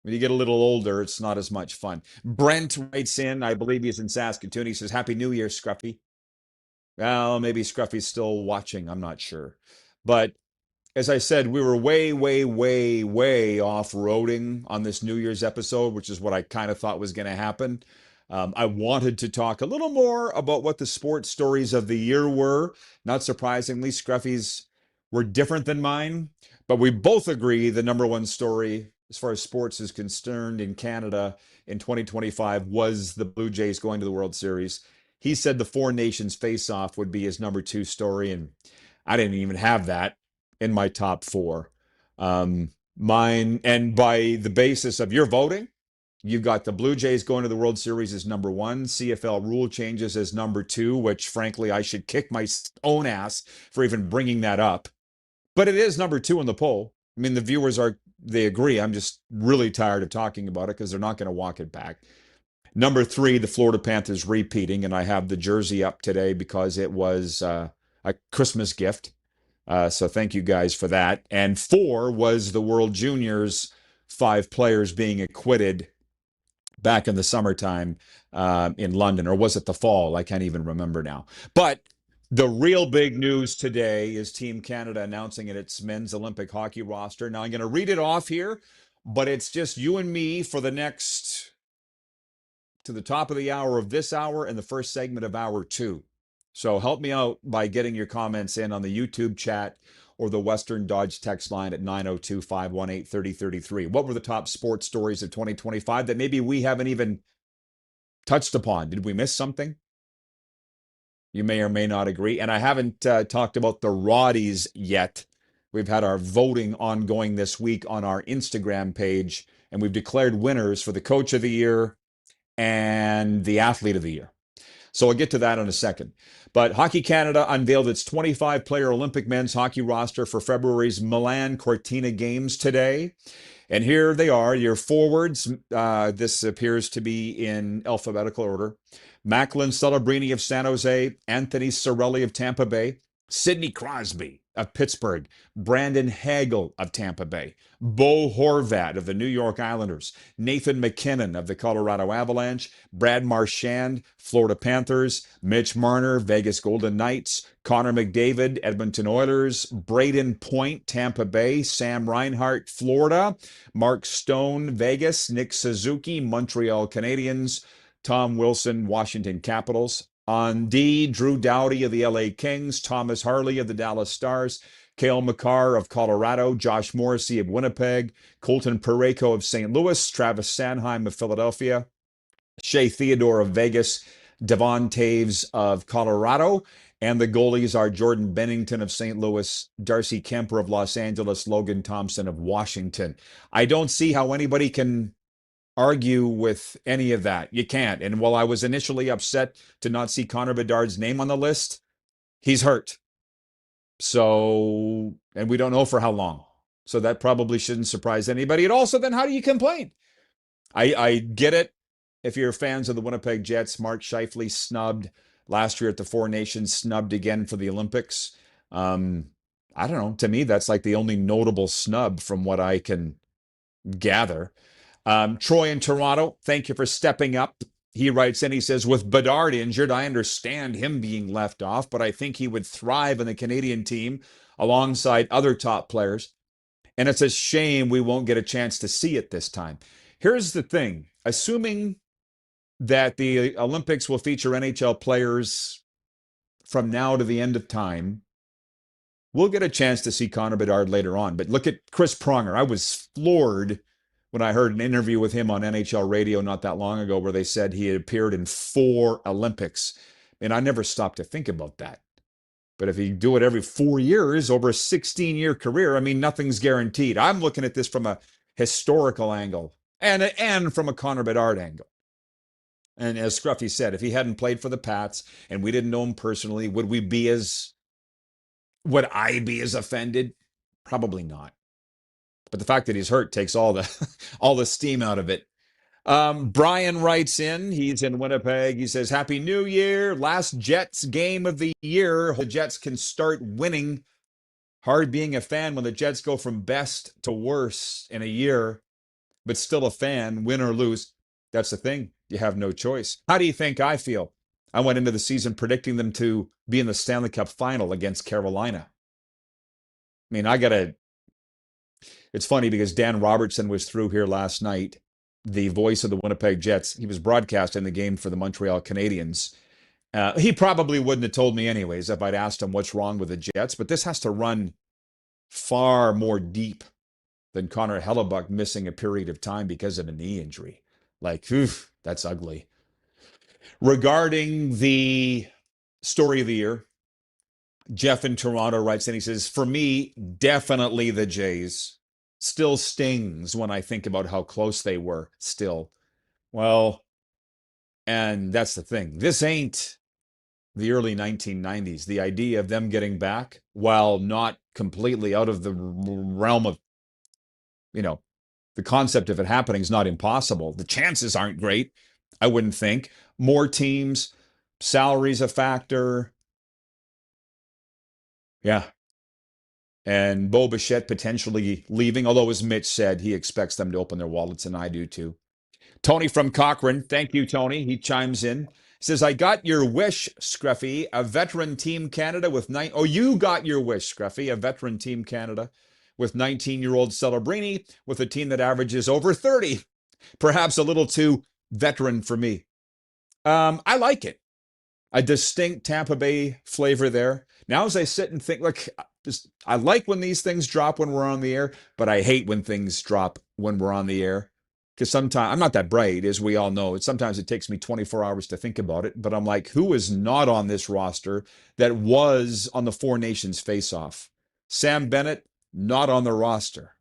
When you get a little older, it's not as much fun. Brent writes in, I believe he's in Saskatoon. He says, Happy New Year, Scruffy. Well, maybe Scruffy's still watching. I'm not sure. But as I said, we were way, way, way, way off-roading on this New Year's episode, which is what I kind of thought was going to happen. I wanted to talk a little more about what the sports stories of the year were. Not surprisingly, Scruffy's were different than mine, but we both agree the number one story as far as sports is concerned in Canada in 2025 was the Blue Jays going to the World Series. He said the Four Nations face-off would be his number 2 story, and I didn't even have that in my top 4. Mine, and by the basis of your voting, you've got the Blue Jays going to the World Series as number 1, CFL rule changes as number 2, which frankly I should kick my own ass for even bringing that up. But it is number 2 in the poll. I mean, the viewers they agree. I'm just really tired of talking about it because they're not going to walk it back. Number 3, the Florida Panthers repeating, and I have the jersey up today because it was a Christmas gift. So thank you guys for that. And 4 was the World Juniors, 5 players being acquitted back in the summertime in London, or was it the fall? I can't even remember now. But the real big news today is Team Canada announcing its men's Olympic hockey roster. Now I'm going to read it off here, but it's just you and me for the next, to the top of the hour of this hour and the first segment of hour 2. So help me out by getting your comments in on the YouTube chat or the Western Dodge text line at 902-518-3033. What were the top sports stories of 2025 that maybe we haven't even touched upon? Did we miss something? You may or may not agree. And I haven't talked about the Roddies yet. We've had our voting ongoing this week on our Instagram page, and we've declared winners for the Coach of the Year and the Athlete of the Year. So I'll get to that in a second. But Hockey Canada unveiled its 25-player Olympic men's hockey roster for February's Milan Cortina Games today. And here they are, your forwards. This appears to be in alphabetical order. Macklin Celebrini of San Jose, Anthony Cirelli of Tampa Bay, Sidney Crosby of Pittsburgh, Brandon Hagel of Tampa Bay, Bo Horvat of the New York Islanders, Nathan McKinnon of the Colorado Avalanche, Brad Marchand, Florida Panthers, Mitch Marner, Vegas Golden Knights, Connor McDavid, Edmonton Oilers, Braden Point, Tampa Bay, Sam Reinhart, Florida, Mark Stone, Vegas, Nick Suzuki, Montreal Canadiens, Tom Wilson, Washington Capitals. On D, Drew Doughty of the LA Kings, Thomas Harley of the Dallas Stars, Cale Makar of Colorado, Josh Morrissey of Winnipeg, Colton Parayko of St. Louis, Travis Sanheim of Philadelphia, Shea Theodore of Vegas, Devon Taves of Colorado, and the goalies are Jordan Bennington of St. Louis, Darcy Kemper of Los Angeles, Logan Thompson of Washington. I don't see how anybody can argue with any of that. You can't. And while I was initially upset to not see Connor Bedard's name on the list, he's hurt. So, and we don't know for how long. So that probably shouldn't surprise anybody at all. So then how do you complain? I get it. If you're fans of the Winnipeg Jets, Mark Scheifele snubbed last year at the Four Nations, snubbed again for the Olympics. I don't know. To me, that's like the only notable snub from what I can gather. Troy in Toronto, thank you for stepping up. He writes in, he says, with Bedard injured, I understand him being left off, but I think he would thrive in the Canadian team alongside other top players. And it's a shame we won't get a chance to see it this time. Here's the thing. Assuming that the Olympics will feature NHL players from now to the end of time, we'll get a chance to see Connor Bedard later on. But look at Chris Pronger. I was floored when I heard an interview with him on NHL radio not that long ago where they said he had appeared in 4 Olympics. And I never stopped to think about that. But if you do it every 4 years over a 16-year career, I mean, nothing's guaranteed. I'm looking at this from a historical angle and from a Connor Bedard angle. And as Scruffy said, if he hadn't played for the Pats and we didn't know him personally, would I be as offended? Probably not. But the fact that he's hurt takes all the steam out of it. Brian writes in, he's in Winnipeg. He says, Happy New Year. Last Jets game of the year. The Jets can start winning. Hard being a fan when the Jets go from best to worst in a year, but still a fan, win or lose. That's the thing. You have no choice. How do you think I feel? I went into the season predicting them to be in the Stanley Cup final against Carolina. I mean, it's funny because Dan Robertson was through here last night, the voice of the Winnipeg Jets. He was broadcasting the game for the Montreal Canadiens. He probably wouldn't have told me anyways if I'd asked him what's wrong with the Jets, but this has to run far more deep than Connor Hellebuck missing a period of time because of a knee injury. Like, oof, that's ugly. Regarding the story of the year, Jeff in Toronto writes in, he says, for me, definitely the Jays. Still stings when I think about how close they were still. Well, and that's the thing. This ain't the early 1990s. The idea of them getting back, while not completely out of the realm of, the concept of it happening is not impossible. The chances aren't great, I wouldn't think. More teams, salaries a factor. Yeah. And Bo Bichette potentially leaving, although as Mitch said, he expects them to open their wallets, and I do too. Tony from Cochrane, thank you, Tony. He chimes in, says, I got your wish, Scruffy, a veteran Team Canada with you got your wish, Scruffy, a veteran Team Canada with 19-year-old Celebrini with a team that averages over 30. Perhaps a little too veteran for me. I like it. A distinct Tampa Bay flavor there. Now as I sit and think, look, I like when these things drop when we're on the air, but I hate when things drop when we're on the air. Because sometimes, I'm not that bright, as we all know. Sometimes it takes me 24 hours to think about it. But I'm like, who is not on this roster that was on the Four Nations face-off? Sam Bennett, not on the roster.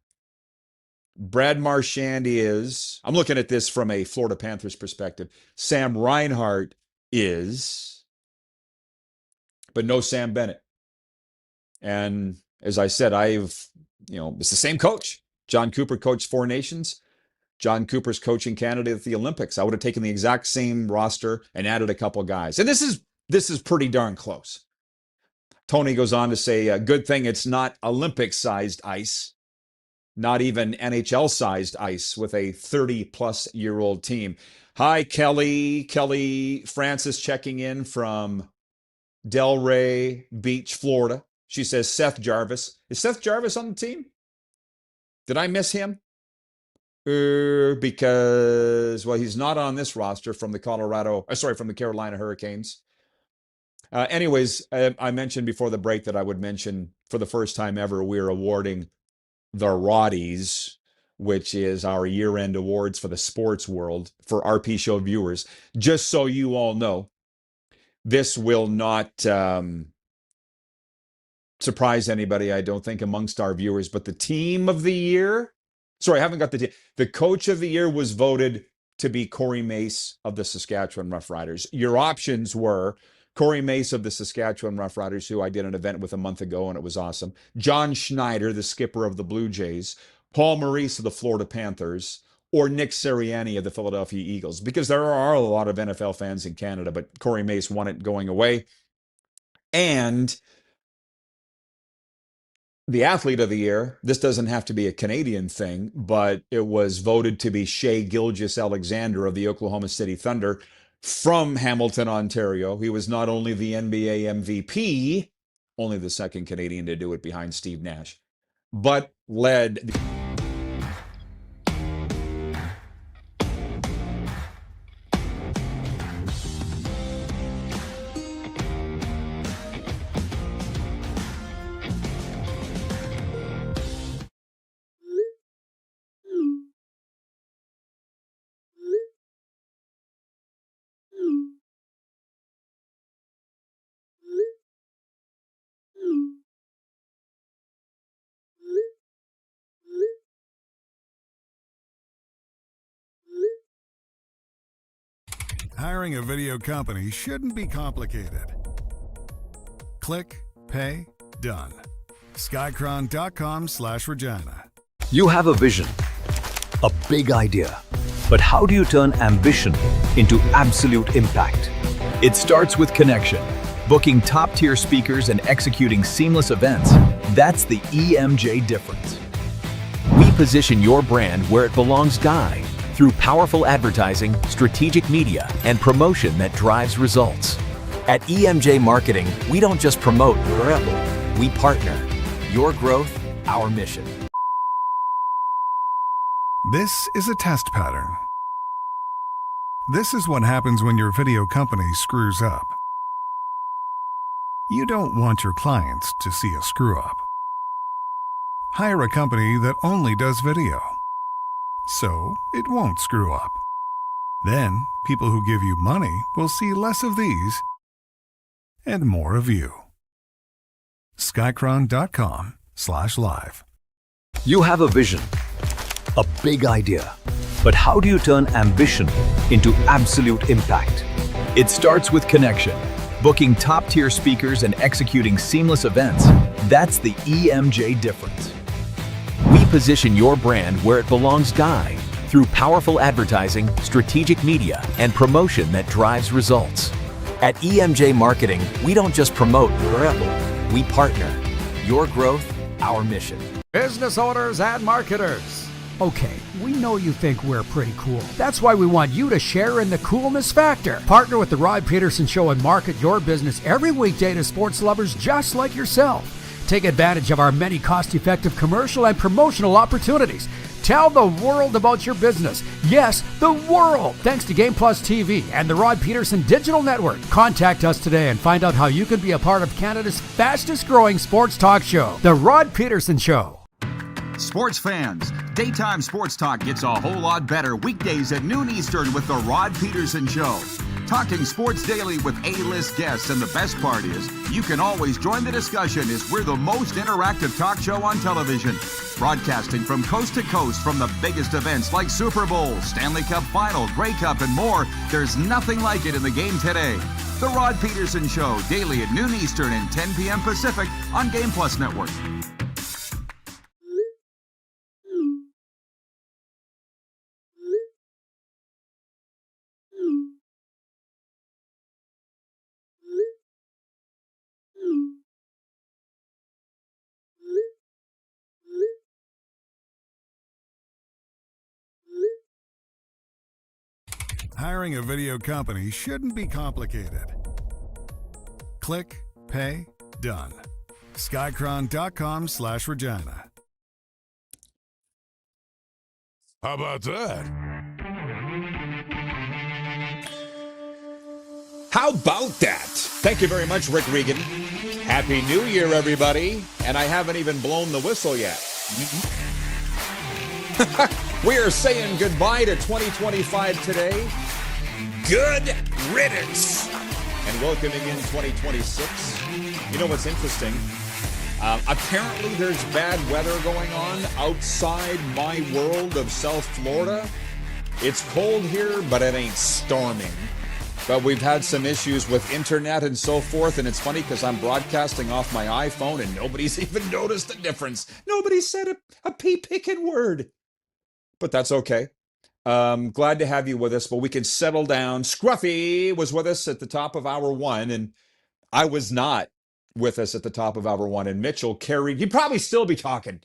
Brad Marchand is, I'm looking at this from a Florida Panthers perspective. Sam Reinhart is, but no Sam Bennett. And as I said, it's the same coach. John Cooper coached 4 nations. John Cooper's coaching Canada at the Olympics. I would have taken the exact same roster and added a couple guys. And this is pretty darn close. Tony goes on to say, good thing it's not Olympic-sized ice, not even NHL-sized ice with a 30-plus-year-old team. Hi, Kelly. Kelly Francis checking in from Delray Beach, Florida. She says Seth Jarvis. Is Seth Jarvis on the team? Did I miss him? Because, well, he's not on this roster from the Carolina Hurricanes. Anyways, I mentioned before the break that I would mention for the first time ever, we're awarding the Roddies, which is our year-end awards for the sports world for RP Show viewers. Just so you all know, this will not surprise anybody, I don't think, amongst our viewers, but the team of the year, sorry, I haven't got the team. The coach of the year was voted to be Corey Mace of the Saskatchewan Roughriders. Your options were Corey Mace of the Saskatchewan Roughriders, who I did an event with a month ago, and it was awesome. John Schneider, the skipper of the Blue Jays. Paul Maurice of the Florida Panthers. Or Nick Sirianni of the Philadelphia Eagles. Because there are a lot of NFL fans in Canada, but Corey Mace won it going away. And the athlete of the year, this doesn't have to be a Canadian thing, but it was voted to be Shai Gilgeous-Alexander of the Oklahoma City Thunder from Hamilton, Ontario. He was not only the NBA MVP, only the second Canadian to do it behind Steve Nash, but led... Hiring a video company shouldn't be complicated. Click, pay, done. Skycron.com/Regina. You have a vision, a big idea, but how do you turn ambition into absolute impact? It starts with connection. Booking top-tier speakers and executing seamless events, that's the EMJ difference. We position your brand where it belongs, Guy, through powerful advertising, strategic media, and promotion that drives results. At EMJ Marketing, we don't just promote, we partner. Your growth, our mission. This is a test pattern. This is what happens when your video company screws up. You don't want your clients to see a screw-up. Hire a company that only does video, so it won't screw up. Then, people who give you money will see less of these and more of you. Skycron.com/live. You have a vision, a big idea, but how do you turn ambition into absolute impact? It starts with connection. Booking top-tier speakers and executing seamless events, that's the EMJ difference. We position your brand where it belongs, Guy, through powerful advertising, strategic media, and promotion that drives results. At EMJ Marketing, we don't just promote, we partner. Your growth, our mission. Business owners and marketers. Okay, we know you think we're pretty cool. That's why we want you to share in the coolness factor. Partner with the Rod Pedersen Show and market your business every weekday to sports lovers just like yourself. Take advantage of our many cost-effective commercial and promotional opportunities. Tell the world about your business. Yes, the world. Thanks to Game Plus TV and the Rod Pedersen Digital Network. Contact us today and find out how you can be a part of Canada's fastest-growing sports talk show, The Rod Pedersen Show. Sports fans, daytime sports talk gets a whole lot better weekdays at noon Eastern with the Rod Pedersen Show. Talking sports daily with A-list guests, and the best part is, you can always join the discussion as we're the most interactive talk show on television. Broadcasting from coast to coast from the biggest events like Super Bowl, Stanley Cup Final, Grey Cup, and more, there's nothing like it in the game today. The Rod Pedersen Show, daily at noon Eastern and 10 p.m. Pacific on Game Plus Network. Hiring a video company shouldn't be complicated. Click, pay, done. Skycron.com/Regina. How about that? How about that? Thank you very much, Rick Regan. Happy New Year, everybody. And I haven't even blown the whistle yet. We are saying goodbye to 2025 today. Good riddance. And welcoming in 2026. You know what's interesting? Apparently there's bad weather going on outside my world of South Florida. It's cold here, but it ain't storming. But we've had some issues with internet and so forth, and it's funny because I'm broadcasting off my iPhone and nobody's even noticed the difference. Nobody said a pea-picking word. But that's okay. Glad to have you with us, but we can settle down. Scruffy was with us at the top of hour one, and I was not with us at the top of hour one. And Mitchell carried, he'd probably still be talking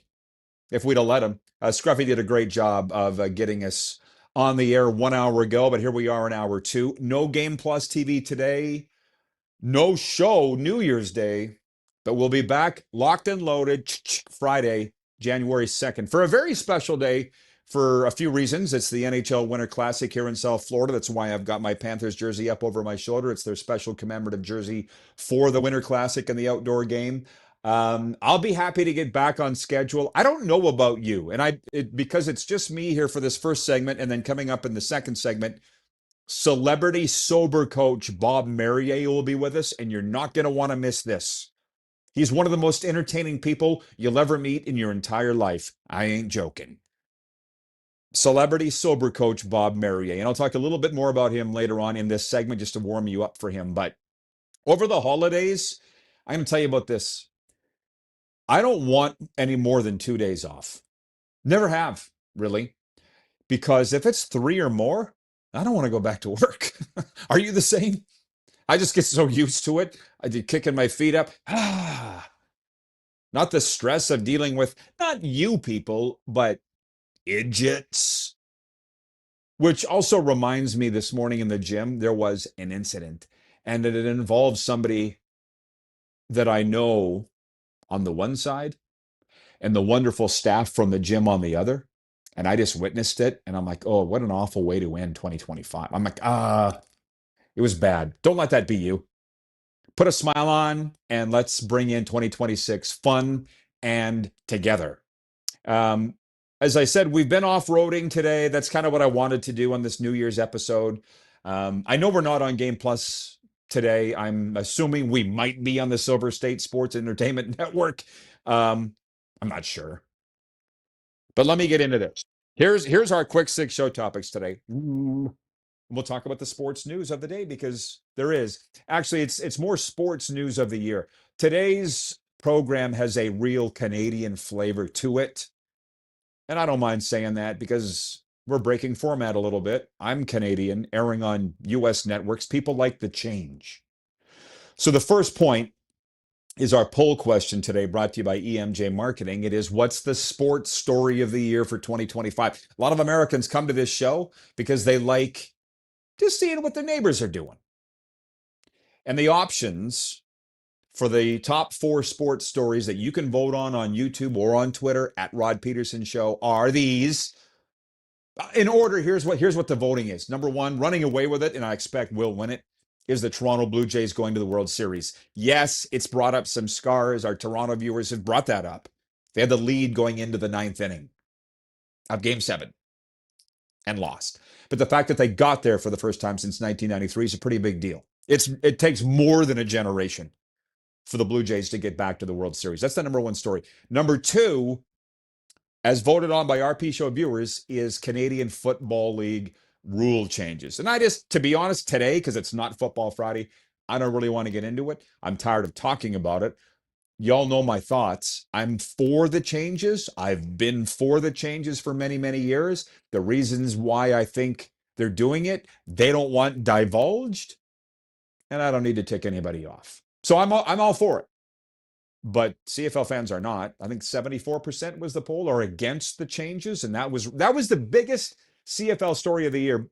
if we'd have let him. Scruffy did a great job of getting us on the air 1 hour ago, but here we are in hour two. No Game Plus TV today. No show New Year's Day, but we'll be back locked and loaded Friday, January 2nd for a very special day. For a few reasons. It's the NHL Winter Classic here in South Florida. That's why I've got my Panthers jersey up over my shoulder. It's their special commemorative jersey for the Winter Classic and the outdoor game. I'll be happy to get back on schedule. I don't know about you, and because it's just me here for this first segment, and then coming up in the second segment, celebrity sober coach Bob Merrier will be with us, and you're not going to want to miss this. He's one of the most entertaining people you'll ever meet in your entire life. I ain't joking. Celebrity sober coach Bob Merrier. And I'll talk a little bit more about him later on in this segment just to warm you up for him. But over the holidays, I'm going to tell you about this. I don't want any more than 2 days off. Never have, really. Because if it's 3 or more, I don't want to go back to work. Are you the same? I just get so used to it. I did kicking my feet up. Not the stress of dealing with, not you people, but idiots. Which also reminds me, this morning in the gym, there was an incident, and it involved somebody that I know on the one side and the wonderful staff from the gym on the other. And I just witnessed it, and I'm like, oh, what an awful way to end 2025. I'm like, it was bad. Don't let that be you. Put a smile on, and let's bring in 2026 fun and together. As I said, we've been off-roading today. That's kind of what I wanted to do on this New Year's episode. I know we're not on Game Plus today. I'm assuming we might be on the Silver State Sports Entertainment Network. I'm not sure. But let me get into this. Here's our quick 6 show topics today. We'll talk about the sports news of the day because there is. Actually, it's more sports news of the year. Today's program has a real Canadian flavor to it. And I don't mind saying that because we're breaking format a little bit. I'm Canadian, airing on U.S. networks. People like the change. So the first point is our poll question today, brought to you by EMJ Marketing. It is, what's the sports story of the year for 2025? A lot of Americans come to this show because they like just seeing what their neighbors are doing. And the options for the top 4 sports stories that you can vote on YouTube or on Twitter at Rod Pedersen Show are these. In order, here's what the voting is. Number 1, running away with it, and I expect will win it, is the Toronto Blue Jays going to the World Series. Yes, it's brought up some scars. Our Toronto viewers have brought that up. They had the lead going into the 9th inning of Game 7. and lost. But the fact that they got there for the first time since 1993 is a pretty big deal. It takes more than a generation for the Blue Jays to get back to the World Series. That's the number one story. Number two, as voted on by RP Show viewers, is Canadian Football League rule changes. And I just, to be honest, today, because it's not Football Friday, I don't really want to get into it. I'm tired of talking about it. Y'all know my thoughts. I'm for the changes. I've been for the changes for many, many years. The reasons why I think they're doing it, they don't want divulged, and I don't need to tick anybody off. So I'm all for it. But CFL fans are not. I think 74% was the poll are against the changes, and that was the biggest CFL story of the year.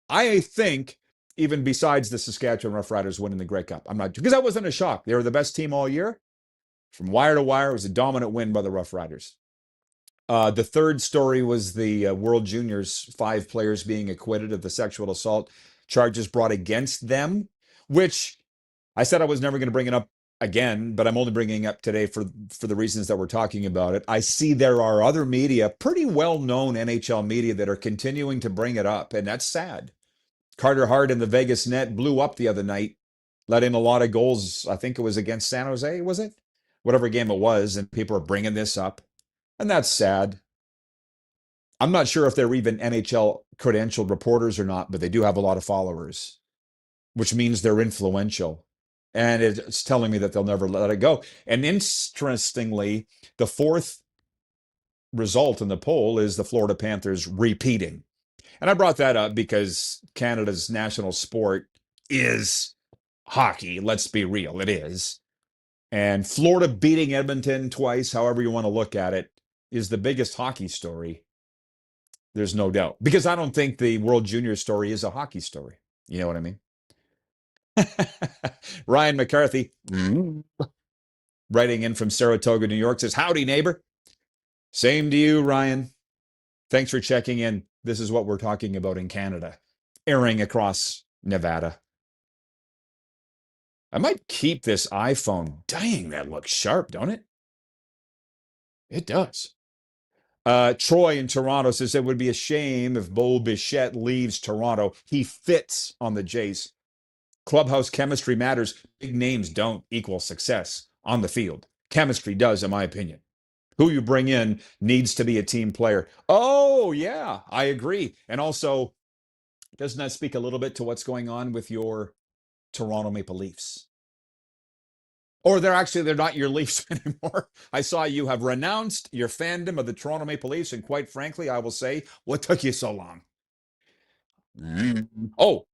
I think, even besides the Saskatchewan Roughriders winning the Grey Cup. I'm not, because that wasn't a shock. They were the best team all year. From wire to wire, it was a dominant win by the Roughriders. The third story was the World Juniors, 5 players being acquitted of the sexual assault charges brought against them, which I said I was never going to bring it up again, but I'm only bringing it up today for the reasons that we're talking about it. I see there are other media, pretty well-known NHL media, that are continuing to bring it up, and that's sad. Carter Hart in the Vegas net blew up the other night, let in a lot of goals. I think it was against San Jose, was it? Whatever game it was, and people are bringing this up, and that's sad. I'm not sure if they're even NHL credentialed reporters or not, but they do have a lot of followers, which means they're influential. And it's telling me that they'll never let it go. And interestingly, the fourth result in the poll is the Florida Panthers repeating. And I brought that up because Canada's national sport is hockey. Let's be real, it is. And Florida beating Edmonton twice, however you want to look at it, is the biggest hockey story. There's no doubt. Because I don't think the World Junior story is a hockey story. You know what I mean? Ryan McCarthy, writing in from Saratoga, New York, says, "Howdy, neighbor." Same to you, Ryan. Thanks for checking in. This is what we're talking about in Canada, airing across Nevada. I might keep this iPhone. Dang, that looks sharp, don't it? It does. Troy in Toronto says it would be a shame if Bo Bichette leaves Toronto. He fits on the Jays. Clubhouse chemistry matters. Big names don't equal success on the field. Chemistry does, in my opinion. Who you bring in needs to be a team player. Oh, yeah, I agree. And also, doesn't that speak a little bit to what's going on with your Toronto Maple Leafs? Or they're not your Leafs anymore. I saw you have renounced your fandom of the Toronto Maple Leafs, and quite frankly, I will say, what took you so long? Oh,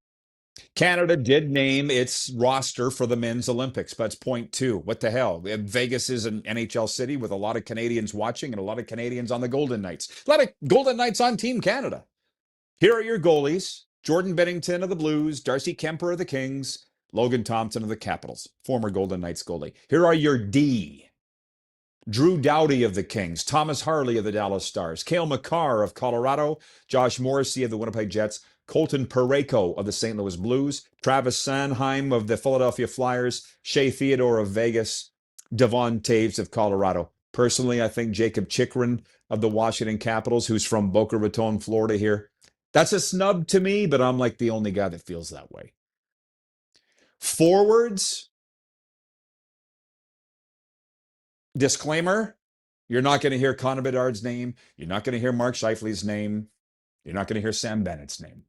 Canada did name its roster for the men's Olympics, but it's point 2. What the hell? Vegas is an NHL city with a lot of Canadians watching and a lot of Canadians on the Golden Knights. A lot of Golden Knights on Team Canada. Here are your goalies: Jordan Bennington of the Blues, Darcy Kemper of the Kings, Logan Thompson of the Capitals, former Golden Knights goalie. Here are your D: Drew Doughty of the Kings, Thomas Harley of the Dallas Stars, Cale Makar of Colorado, Josh Morrissey of the Winnipeg Jets, Colton Parayko of the St. Louis Blues, Travis Sanheim of the Philadelphia Flyers, Shea Theodore of Vegas, Devon Taves of Colorado. Personally, I think Jacob Chikrin of the Washington Capitals, who's from Boca Raton, Florida here. That's a snub to me, but I'm like the only guy that feels that way. Forwards, disclaimer, you're not going to hear Connor Bedard's name. You're not going to hear Mark Scheifele's name. You're not going to hear Sam Bennett's name.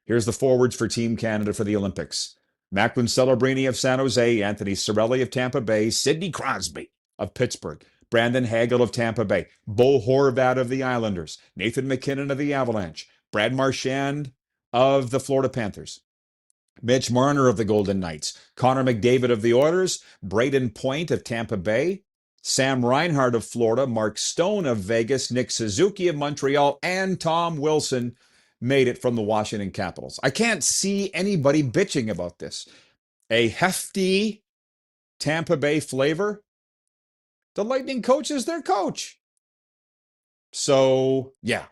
Here's the forwards for Team Canada for the Olympics: Macklin Celebrini of San Jose, Anthony Cirelli of Tampa Bay, Sidney Crosby of Pittsburgh, Brandon Hagel of Tampa Bay, Bo Horvat of the Islanders, Nathan McKinnon of the Avalanche, Brad Marchand of the Florida Panthers, Mitch Marner of the Golden Knights, Connor McDavid of the Oilers, Braden Point of Tampa Bay, Sam Reinhart of Florida, Mark Stone of Vegas, Nick Suzuki of Montreal, and Tom Wilson made it from the Washington Capitals. I can't see anybody bitching about this. A hefty Tampa Bay flavor. The Lightning coach is their coach. So, yeah,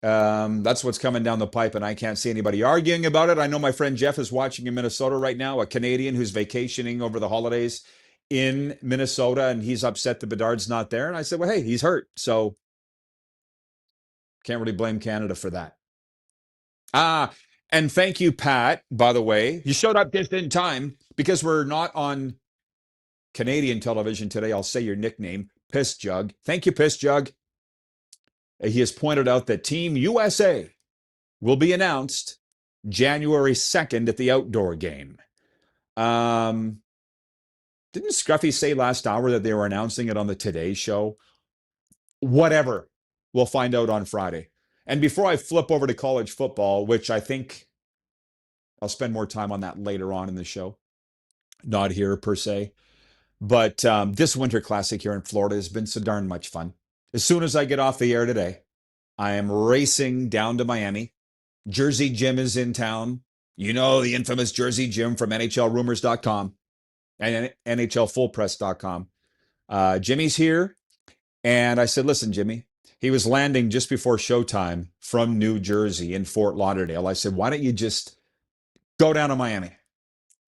that's what's coming down the pipe, and I can't see anybody arguing about it. I know my friend Jeff is watching in Minnesota right now, a Canadian who's vacationing over the holidays in Minnesota, and he's upset that Bedard's not there. And I said, well, hey, he's hurt, so can't really blame Canada for that. And thank you, Pat, by the way. You showed up just in time because we're not on Canadian television today. I'll say your nickname, Piss Jug. Thank you, Piss Jug. He has pointed out that Team USA will be announced January 2nd at the outdoor game. Didn't Scruffy say last hour that they were announcing it on the Today Show? Whatever. We'll find out on Friday. And before I flip over to college football, which I think I'll spend more time on that later on in the show, not here per se, but this Winter Classic here in Florida has been so darn much fun. As soon as I get off the air today, I am racing down to Miami. Jersey Jim is in town. You know, the infamous Jersey Jim from NHLRumors.com and NHLFullPress.com. Jimmy's here. And I said, listen, Jimmy, he was landing just before showtime from New Jersey in Fort Lauderdale. I said, why don't you just go down to Miami?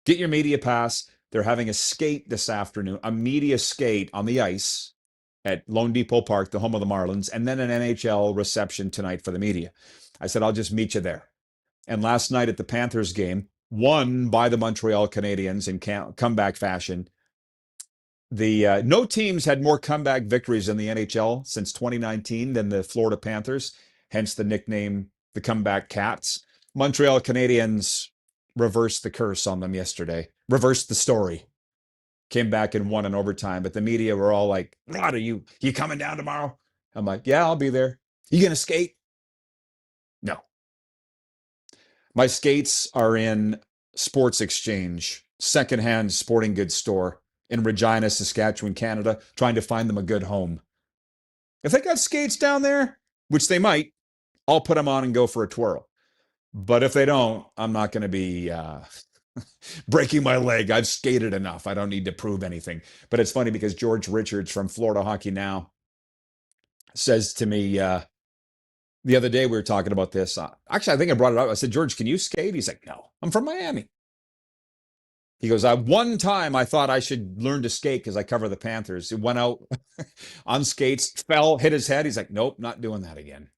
Get your media pass. They're having a skate this afternoon, a media skate on the ice at Lone Depot Park, the home of the Marlins, and then an NHL reception tonight for the media. I said, I'll just meet you there. And last night at the Panthers game, won by the Montreal Canadiens in comeback fashion. No teams had more comeback victories in the NHL since 2019 than the Florida Panthers, hence the nickname, the Comeback Cats. Montreal Canadiens reversed the curse on them yesterday, reversed the story, came back and won in overtime. But the media were all like, Rod, are you coming down tomorrow? I'm like, yeah, I'll be there. You going to skate? No. My skates are in Sports Exchange, secondhand sporting goods store in Regina, Saskatchewan, Canada, trying to find them a good home. If they got skates down there, which they might, I'll put them on and go for a twirl. But if they don't, I'm not going to be breaking my leg. I've skated enough. I don't need to prove anything. But it's funny because George Richards from Florida Hockey Now says to me the other day, we were talking about this. Actually, I think I brought it up. I said, George, can you skate? He's like, no, I'm from Miami. He goes, one time I thought I should learn to skate because I cover the Panthers. He went out on skates, fell, hit his head. He's like, nope, not doing that again.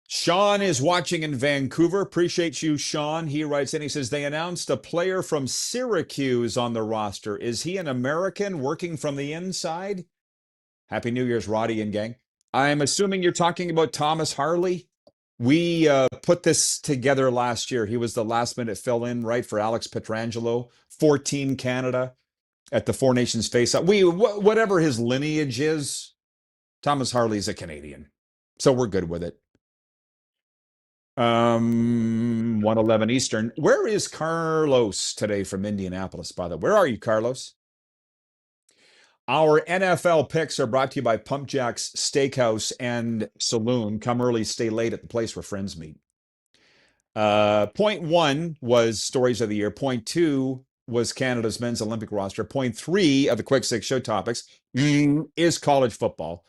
Sean is watching in Vancouver. Appreciate you, Sean. He writes in, he says, they announced a player from Syracuse on the roster. Is he an American working from the inside? Happy New Year's, Roddy and gang. I'm assuming you're talking about Thomas Harley. We put this together last year. He was the last-minute fill-in, right, for Alex Pietrangelo, 14 Canada at the Four Nations face-off. Whatever his lineage is, Thomas Harley's a Canadian, so we're good with it. 1:11 Eastern. Where is Carlos today from Indianapolis, by the way? Where are you, Carlos? Our NFL picks are brought to you by Pump Jack's Steakhouse and Saloon. Come early, stay late at the place where friends meet. Point one was Stories of the Year. Point two was Canada's men's Olympic roster. Point three of the Quick Six show topics is college football.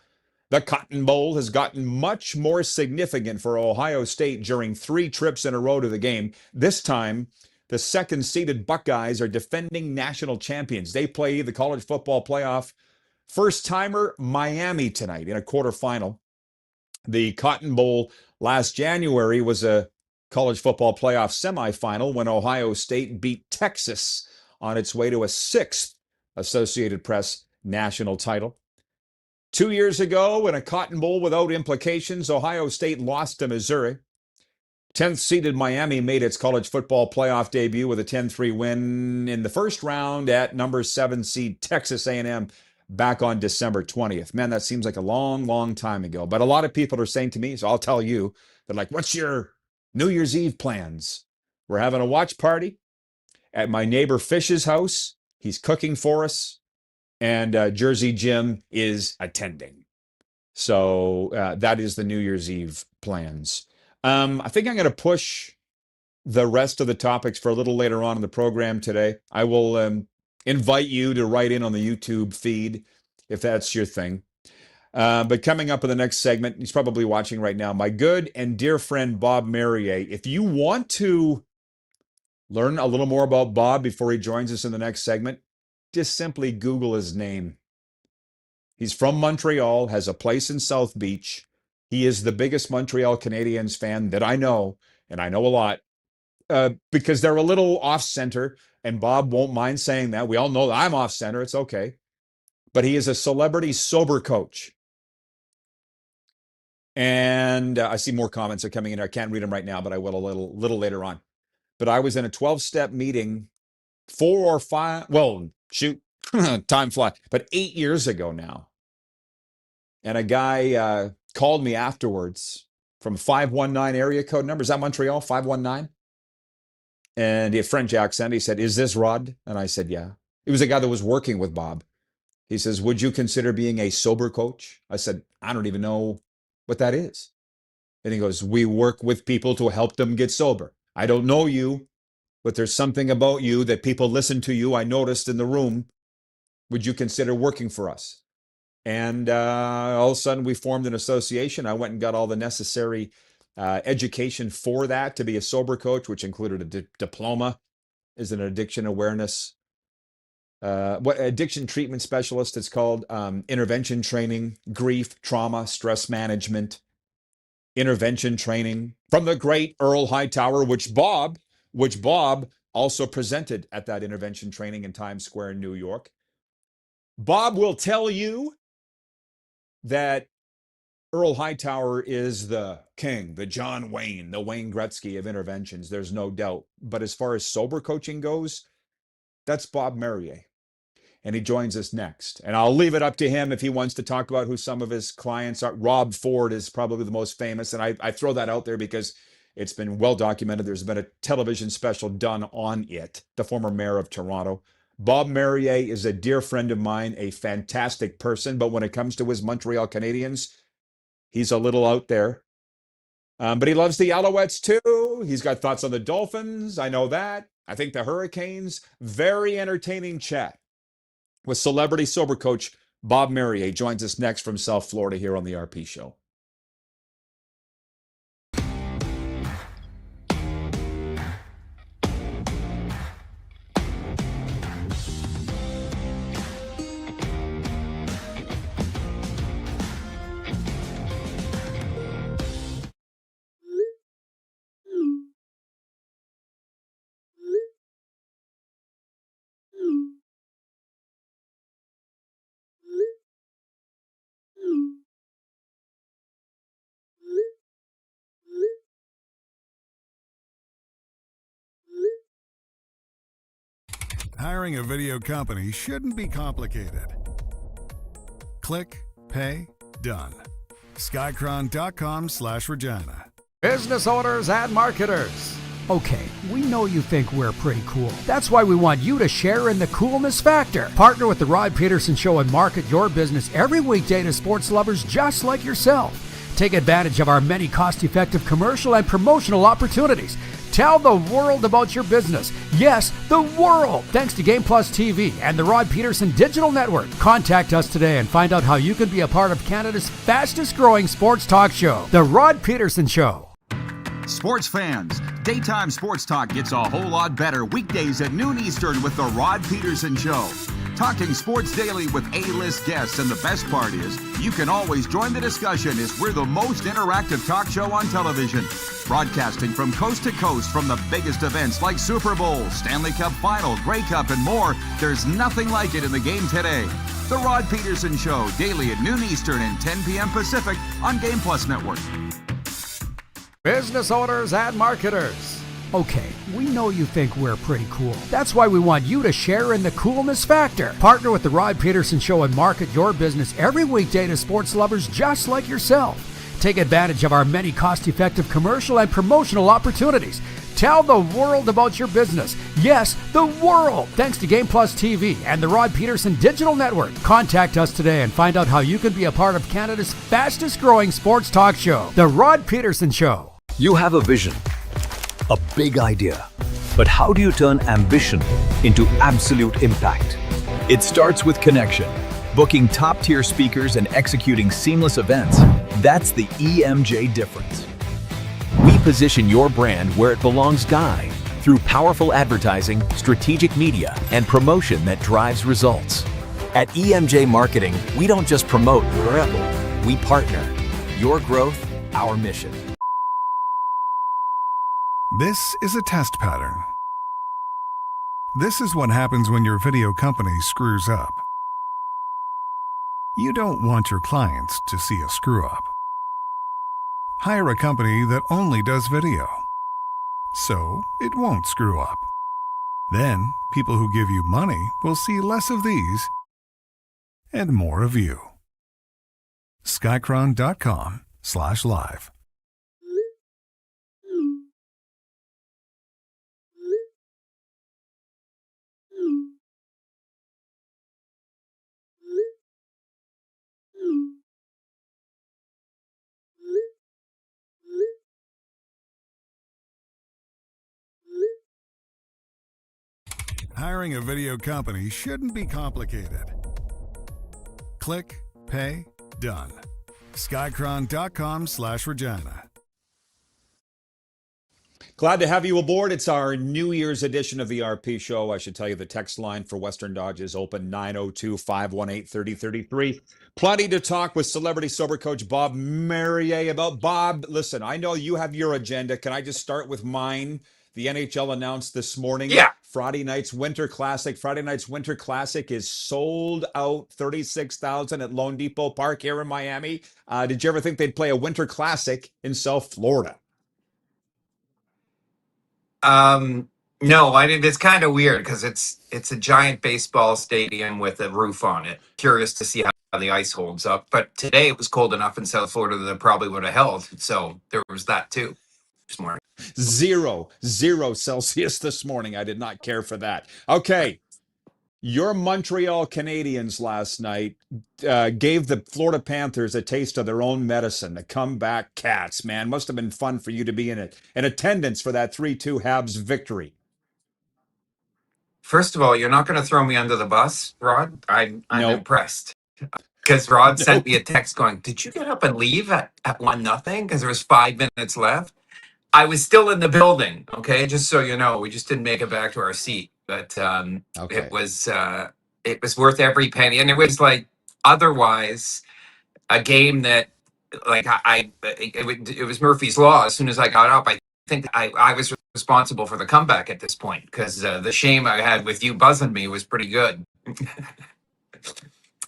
The Cotton Bowl has gotten much more significant for Ohio State during 3 trips in a row to the game. This time, the second-seeded Buckeyes are defending national champions. They play the college football playoff first-timer Miami tonight in a quarterfinal. The Cotton Bowl last January was a college football playoff semifinal when Ohio State beat Texas on its way to a 6th Associated Press national title. 2 years ago, in a Cotton Bowl without implications, Ohio State lost to Missouri. 10th-seeded Miami made its college football playoff debut with a 10-3 win in the first round at number 7 seed Texas A&M back on December 20th. Man, that seems like a long, long time ago. But a lot of people are saying to me, so I'll tell you, they're like, what's your New Year's Eve plans? We're having a watch party at my neighbor Fish's house. He's cooking for us, and Jersey Jim is attending. So that is the New Year's Eve plans. I think I'm going to push the rest of the topics for a little later on in the program today. I will invite you to write in on the YouTube feed if that's your thing. But coming up in the next segment, he's probably watching right now, my good and dear friend Bob Merrier. If you want to learn a little more about Bob before he joins us in the next segment, just simply Google his name. He's from Montreal, has a place in South Beach. He is the biggest Montreal Canadiens fan that I know, and I know a lot, because they're a little off-center, and Bob won't mind saying that. We all know that I'm off-center. It's okay. But he is a celebrity sober coach. And I see more comments are coming in. I can't read them right now, but I will a little later on. But I was in a 12-step meeting 4 or 5, well, shoot, time flies, but 8 years ago now. And a guy called me afterwards from 519 area code number. Is that Montreal, 519? And he had French accent. He said, "Is this Rod?" And I said, "Yeah." It was a guy that was working with Bob. He says, "Would you consider being a sober coach?" I said, "I don't even know what that is." And he goes, "We work with people to help them get sober. I don't know you, but there's something about you that people listen to you. I noticed in the room. Would you consider working for us?" And all of a sudden we formed an association. I went and got all the necessary education for that to be a sober coach, which included a diploma as an addiction awareness, what addiction treatment specialist. It's called intervention training, grief, trauma, stress management, intervention training from the great Earl Hightower, which Bob also presented at that intervention training in Times Square in New York. Bob will tell you that Earl Hightower is the king, the John Wayne, the Wayne Gretzky of interventions. There's no doubt. But as far as sober coaching goes, that's Bob Merrier. And he joins us next. And I'll leave it up to him if he wants to talk about who some of his clients are. Rob Ford is probably the most famous. And I throw that out there because it's been well documented. There's been a television special done on it, the former mayor of Toronto. Bob Merrier is a dear friend of mine, a fantastic person. But when it comes to his Montreal Canadiens, he's a little out there. But he loves the Alouettes too. He's got thoughts on the Dolphins. I know that. I think the Hurricanes. Very entertaining chat with celebrity sober coach Bob Merrier. Joins us next from South Florida here on the RP Show. Hiring a video company shouldn't be complicated. Click, pay, done. Skycron.com/Regina. Business owners and marketers. Okay, we know you think we're pretty cool. That's why we want you to share in the coolness factor. Partner with the Rod Pedersen Show and market your business every weekday to sports lovers just like yourself. Take advantage of our many cost-effective commercial and promotional opportunities. Tell the world about your business. Yes, the world. Thanks to Game Plus TV and the Rod Pedersen Digital Network. Contact us today and find out how you can be a part of Canada's fastest growing sports talk show, The Rod Pedersen Show. Sports fans, daytime sports talk gets a whole lot better weekdays at noon Eastern with the Rod Pedersen Show. Talking sports daily with A-list guests, and the best part is you can always join the discussion as we're the most interactive talk show on television. Broadcasting from coast to coast from the biggest events like Super Bowl, Stanley Cup Final, Grey Cup, and more. There's nothing like it in the game today. The Rod Pedersen Show, daily at noon Eastern and 10 p.m. Pacific on Game Plus Network. Business owners and marketers. Okay, we know you think we're pretty cool. That's why we want you to share in the coolness factor. Partner with the Rod Pedersen Show and market your business every weekday to sports lovers just like yourself. Take advantage of our many cost-effective commercial and promotional opportunities. Tell the world about your business. Yes, the world. Thanks to Game Plus TV and the Rod Pedersen Digital Network. Contact us today and find out how you can be a part of Canada's fastest growing sports talk show, The Rod Pedersen Show. You have a vision, a big idea. But how do you turn ambition into absolute impact? It starts with connection. Booking top-tier speakers and executing seamless events. That's the EMJ difference. We position your brand where it belongs, Guy, through powerful advertising, strategic media, and promotion that drives results. At EMJ Marketing, we don't just promote, we partner. Your growth, our mission. This is a test pattern. This is what happens when your video company screws up. You don't want your clients to see a screw up. Hire a company that only does video, so it won't screw up. Then, people who give you money will see less of these and more of you. Skycron.com/live. Hiring a video company shouldn't be complicated. Click, pay, done. Skycron.com/Regina. Glad to have you aboard. It's our New Year's edition of the RP Show. I should tell you the text line for Western Dodge is open 902-518-3033. Plenty to talk with celebrity sober coach Bob Merrier about. Bob, listen, I know you have your agenda. Can I just start with mine? The NHL announced this morning. Yeah. Friday night's Winter Classic. Friday night's Winter Classic is sold out, 36,000 at Lone Depot Park here in Miami. Did you ever think they'd play a Winter Classic in South Florida? No, I did. It's kind of weird because it's a giant baseball stadium with a roof on it. Curious to see how the ice holds up. But today it was cold enough in South Florida that it probably would have held. So there was that too this morning. Zero Celsius this morning. I did not care for that. Okay. Your Montreal Canadiens last night gave the Florida Panthers a taste of their own medicine. The comeback Cats, man. Must have been fun for you to be in attendance for that 3-2 Habs victory. First of all, you're not going to throw me under the bus, Rod. I'm Nope. impressed. Because Rod sent me a text going, did you get up and leave at 1-0? Because there was 5 minutes left. I was still in the building, okay? Just so you know, we just didn't make it back to our seat. But it was worth every penny. And it was like, otherwise, a game that, like, it was Murphy's Law. As soon as I got up, I think I was responsible for the comeback at this point. Because the shame I had with you buzzing me was pretty good.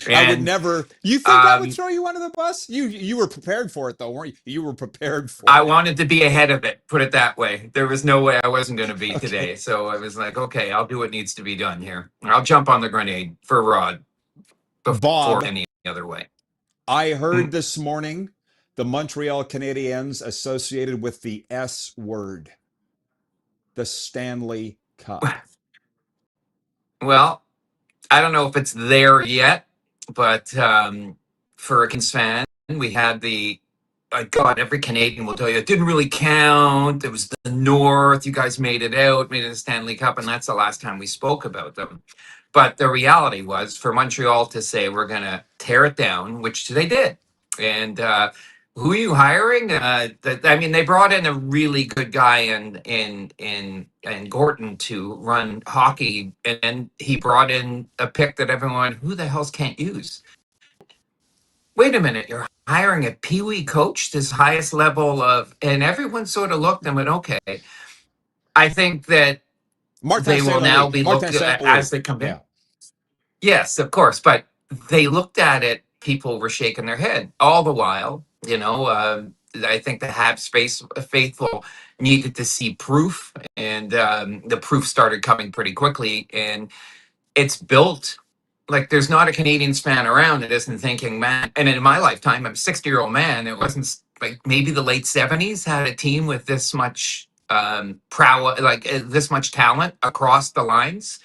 I would never. You think I would throw you under the bus? You were prepared for it, though, weren't you? You were prepared for it. I wanted to be ahead of it, put it that way. There was no way I wasn't going to be today. So I was like, okay, I'll do what needs to be done here. I'll jump on the grenade for Rod before any other way. I heard this morning the Montreal Canadiens associated with the S word, the Stanley Cup. Well, I don't know if it's there yet. But for a Kings fan, we had God, every Canadian will tell you it didn't really count. It was the North. You guys made it out, made it a Stanley Cup, and that's the last time we spoke about them. But the reality was for Montreal to say we're going to tear it down, which they did. And who are you hiring? They brought in a really good guy in Gorton to run hockey, and he brought in a pick that everyone, who the hell's can't use? Wait a minute, you're hiring a peewee coach, this highest level of, and everyone sort of looked and went, okay. I think that they will now be looked at as they come in. Yes, of course, but they looked at it. People were shaking their head all the while. I think the Habs faithful needed to see proof, and the proof started coming pretty quickly. And it's built like there's not a Canadians fan around that isn't thinking, man. And in my lifetime, I'm a 60-year-old man. It wasn't like maybe the late 70s had a team with this much prowess, like this much talent across the lines.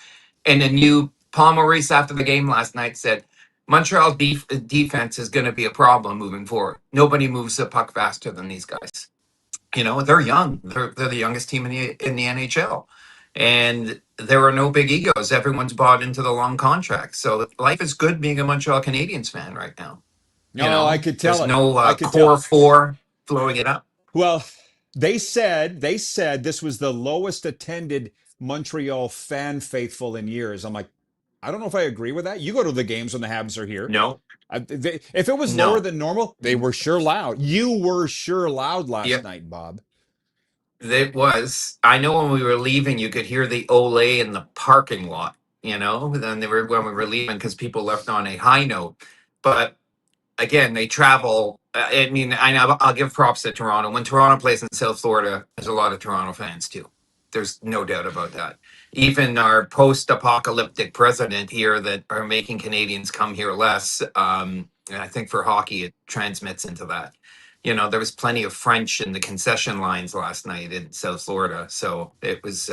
And then Paul Maurice after the game last night said, Montreal's defense is going to be a problem moving forward. Nobody moves the puck faster than these guys. They're young. They're the youngest team in the NHL. And there are no big egos. Everyone's bought into the long contract. So life is good being a Montreal Canadiens fan right now. I could tell. There's no core four blowing it up. Well, they said this was the lowest attended Montreal fan faithful in years. I'm like, I don't know if I agree with that. You go to the games when the Habs are here. No, If it was no. lower than normal, they were sure loud. You were sure loud last Yep. night, Bob. It was. I know when we were leaving, you could hear the Olay in the parking lot. Then when we were leaving because people left on a high note. But again, they travel. I mean, I'll give props to Toronto. When Toronto plays in South Florida, there's a lot of Toronto fans too. There's no doubt about that. Even our post-apocalyptic president here that are making Canadians come here less. And I think for hockey, it transmits into that. There was plenty of French in the concession lines last night in South Florida, so it was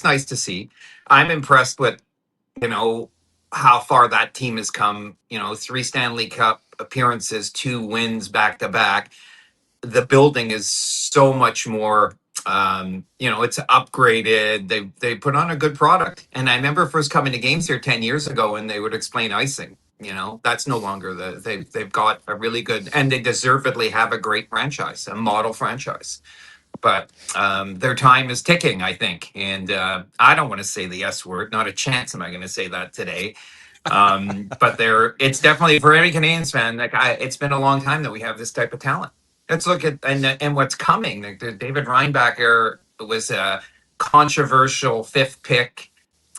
nice to see. I'm impressed with how far that team has come. 3 Stanley Cup appearances, 2 wins back to back. The building is so much more. It's upgraded. They put on a good product, and I remember first coming to games here 10 years ago, and they would explain icing. That's no longer they've got a really good, and they deservedly have a great franchise, a model franchise. But their time is ticking, I think. And I don't want to say the S word. Not a chance am I going to say that today. But it's definitely, for any Canadians fan, it's been a long time that we have this type of talent. Let's look at and what's coming. David Reinbacher was a controversial 5th pick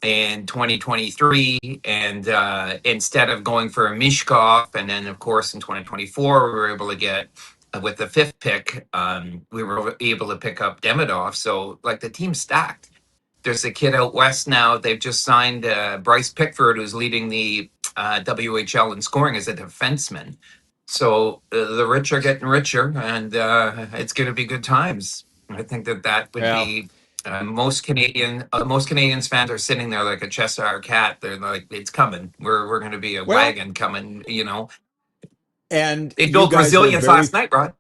in 2023, and instead of going for a Mishkov, and then of course in 2024 we were able to get with the 5th pick, we were able to pick up Demidov. So the team's stacked. There's a kid out west now. They've just signed Bryce Pickford, who's leading the WHL in scoring as a defenseman. So the rich are getting richer, and it's going to be good times. I think that would be most Canadians fans are sitting there like a Cheshire cat. They're like, it's coming. We're going to be a wagon coming. And they built resilience last night, Rod.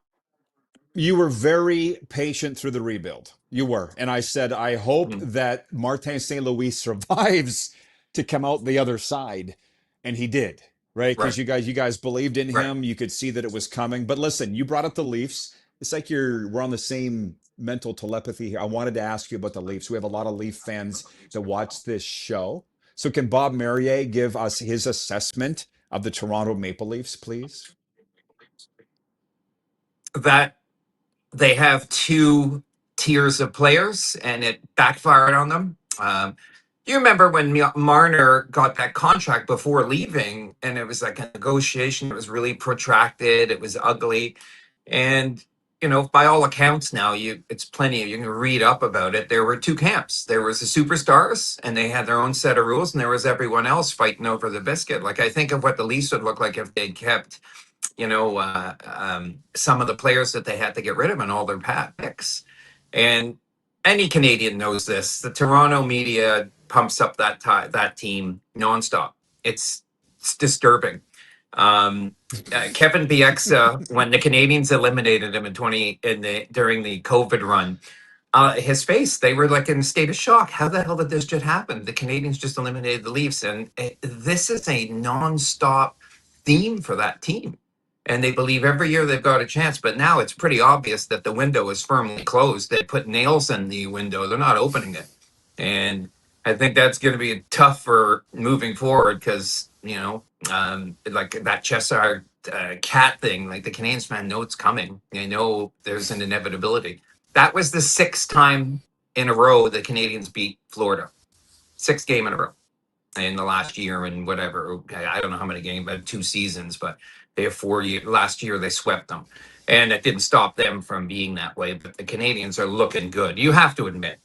You were very patient through the rebuild. You were. And I said, I hope that Martin St. Louis survives to come out the other side. And he did, right? Because you guys believed in him. You could see that it was coming. But listen, you brought up the Leafs. It's like we're on the same mental telepathy here. I wanted to ask you about the Leafs. We have a lot of Leaf fans that watch this show. So can Bob Merrier give us his assessment of the Toronto Maple Leafs, please? That they have 2 tiers of players, and it backfired on them. You remember when Marner got that contract before leaving, and it was like a negotiation. It was really protracted. It was ugly. And, by all accounts now, it's plenty. You can read up about it. There were 2 camps. There was the superstars, and they had their own set of rules, and there was everyone else fighting over the biscuit. I think of what the Leafs would look like if they'd kept some of the players that they had to get rid of and all their picks. And any Canadian knows this. The Toronto media pumps up that team nonstop. It's disturbing. Kevin Bieksa, when the Canadians eliminated him during the COVID run, his face, they were in a state of shock. How the hell did this just happen? The Canadians just eliminated the Leafs, and this is a nonstop theme for that team. And they believe every year they've got a chance, but now it's pretty obvious that the window is firmly closed. They put nails in the window. They're not opening it. And I think that's going to be tough for moving forward because, that Cheshire cat thing, the Canadians fan know it's coming. They know there's an inevitability. That was the 6th time in a row the Canadians beat Florida. 6th game in a row in the last year and whatever. I don't know how many games, but 2 seasons, but they have 4 years. Last year they swept them, and it didn't stop them from being that way. But the Canadians are looking good. You have to admit.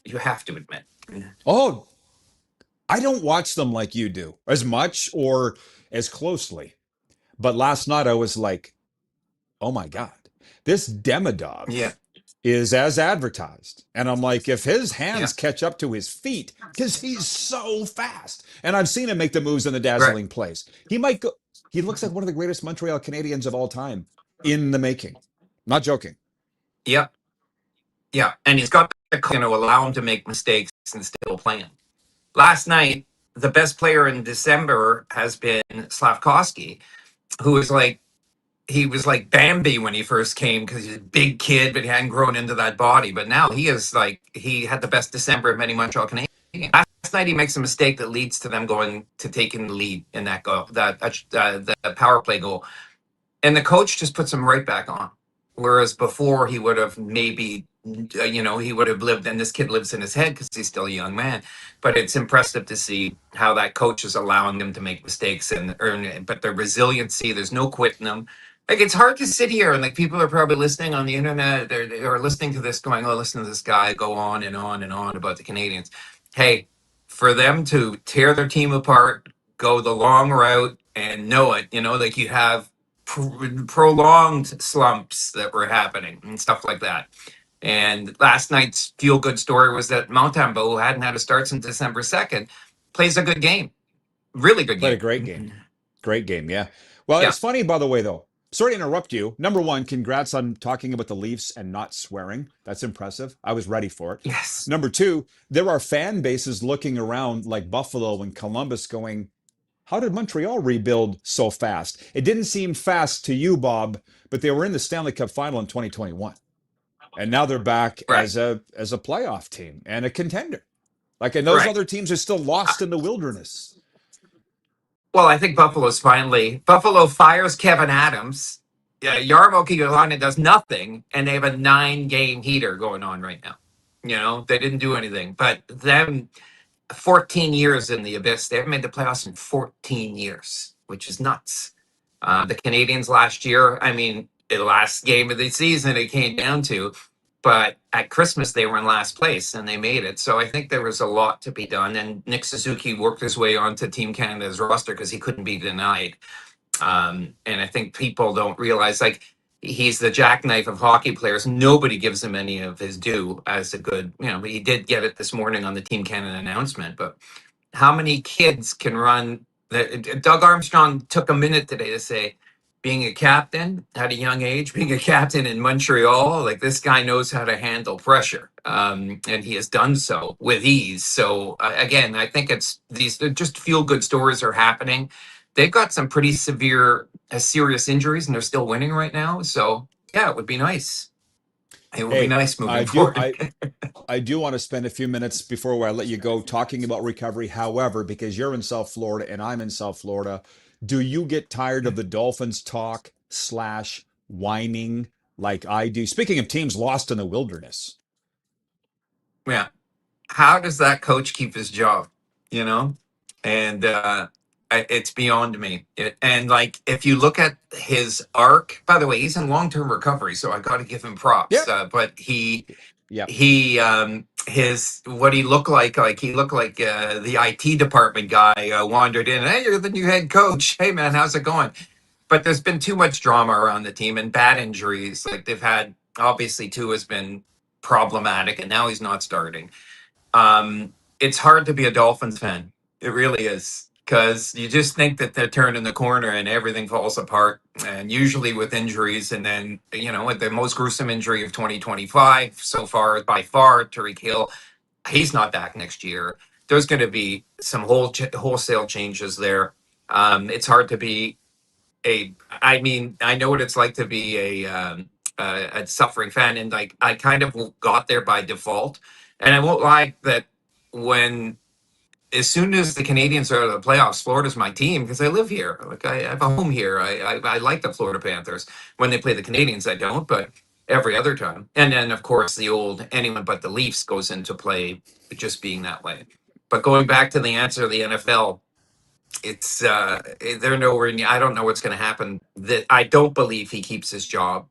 Oh, I don't watch them like you do as much or as closely. But last night I was like, oh my God, this Demidov is as advertised. And I'm like, if his hands catch up to his feet, because he's so fast. And I've seen him make the moves in the dazzling plays. He might go. He looks like one of the greatest Montreal Canadiens of all time in the making. Not joking. Yeah. And he's got to allow him to make mistakes and still playing. Last night, the best player in December has been Slavkovsky, who is he was like Bambi when he first came because he's a big kid, but he hadn't grown into that body. But now he is he had the best December of many Montreal Canadiens. Last night he makes a mistake that leads to them going to taking the lead in that goal, the power play goal, and the coach just puts him right back on. Whereas before he would have maybe, he would have lived, and this kid lives in his head because he's still a young man. But it's impressive to see how that coach is allowing them to make mistakes and earn it. But their resiliency, there's no quitting them. Like, it's hard to sit here and like people are probably listening on the internet, they're listening to this going, oh, listen to this guy go on and on and on about the Canadians. Hey, for them to tear their team apart, go the long route and know it, like you have prolonged slumps that were happening and stuff like that. And last night's feel-good story was that Montembeault, who hadn't had a start since December 2nd, plays a good game. Really good game. Played a great game. Great game, yeah. Well, Yeah. It's funny, by the way, though. Sorry to interrupt you. Number one, congrats on talking about the Leafs and not swearing. That's impressive. I was ready for it. Yes. Number two, there are fan bases looking around like Buffalo and Columbus going, how did Montreal rebuild so fast? It didn't seem fast to you, Bob, but they were in the Stanley Cup final in 2021. And now they're back as a playoff team and a contender. Like, and those other teams are still lost in the wilderness. Well, I think Buffalo fires Kevin Adams. Jarmo Kekalainen does nothing, and they have a 9-game heater going on right now. They didn't do anything. But them 14 years in the abyss, they haven't made the playoffs in 14 years, which is nuts. The Canadians last year, the last game of the season it came down to, but at Christmas they were in last place and they made it. So I think there was a lot to be done. And Nick Suzuki worked his way onto Team Canada's roster because he couldn't be denied. And I think people don't realize, like, he's the jackknife of hockey players. Nobody gives him any of his due as a good, he did get it this morning on the Team Canada announcement. But how many kids can run? Doug Armstrong took a minute today to say, being a captain at a young age, being a captain in Montreal, like, this guy knows how to handle pressure. And he has done so with ease. So again, I think it's these just feel good stories are happening. They've got some pretty serious injuries and they're still winning right now. So yeah, it would be nice. It would be nice moving forward. I do want to spend a few minutes before I let you go talking about recovery. However, because you're in South Florida and I'm in South Florida, do you get tired of the Dolphins talk / whining like I do? Speaking of teams lost in the wilderness. Yeah. How does that coach keep his job? And it's beyond me. And like, if you look at his arc, by the way, he's in long-term recovery, so I got to give him props. But what he looked like he looked like the IT department guy wandered in. Hey, you're the new head coach. Hey, man, how's it going? But there's been too much drama around the team and bad injuries. Like, they've had, obviously, Tua has been problematic, and now he's not starting. It's hard to be a Dolphins fan. It really is, because you just think that they're turning the corner and everything falls apart. And usually with injuries, and then, with the most gruesome injury of 2025 so far, by far, Tyreek Hill, he's not back next year. There's going to be some wholesale changes there. It's hard to be I know what it's like to be a suffering fan, and like, I kind of got there by default. And I won't lie that as soon as the Canadians are out of the playoffs, Florida's my team because I live here. Like, I have a home here. I like the Florida Panthers. When they play the Canadians, I don't, but every other time. And then, of course, the old anyone but the Leafs goes into play, just being that way. But going back to the answer of the NFL, it's they're nowhere near. I don't know what's going to happen. I don't believe he keeps his job.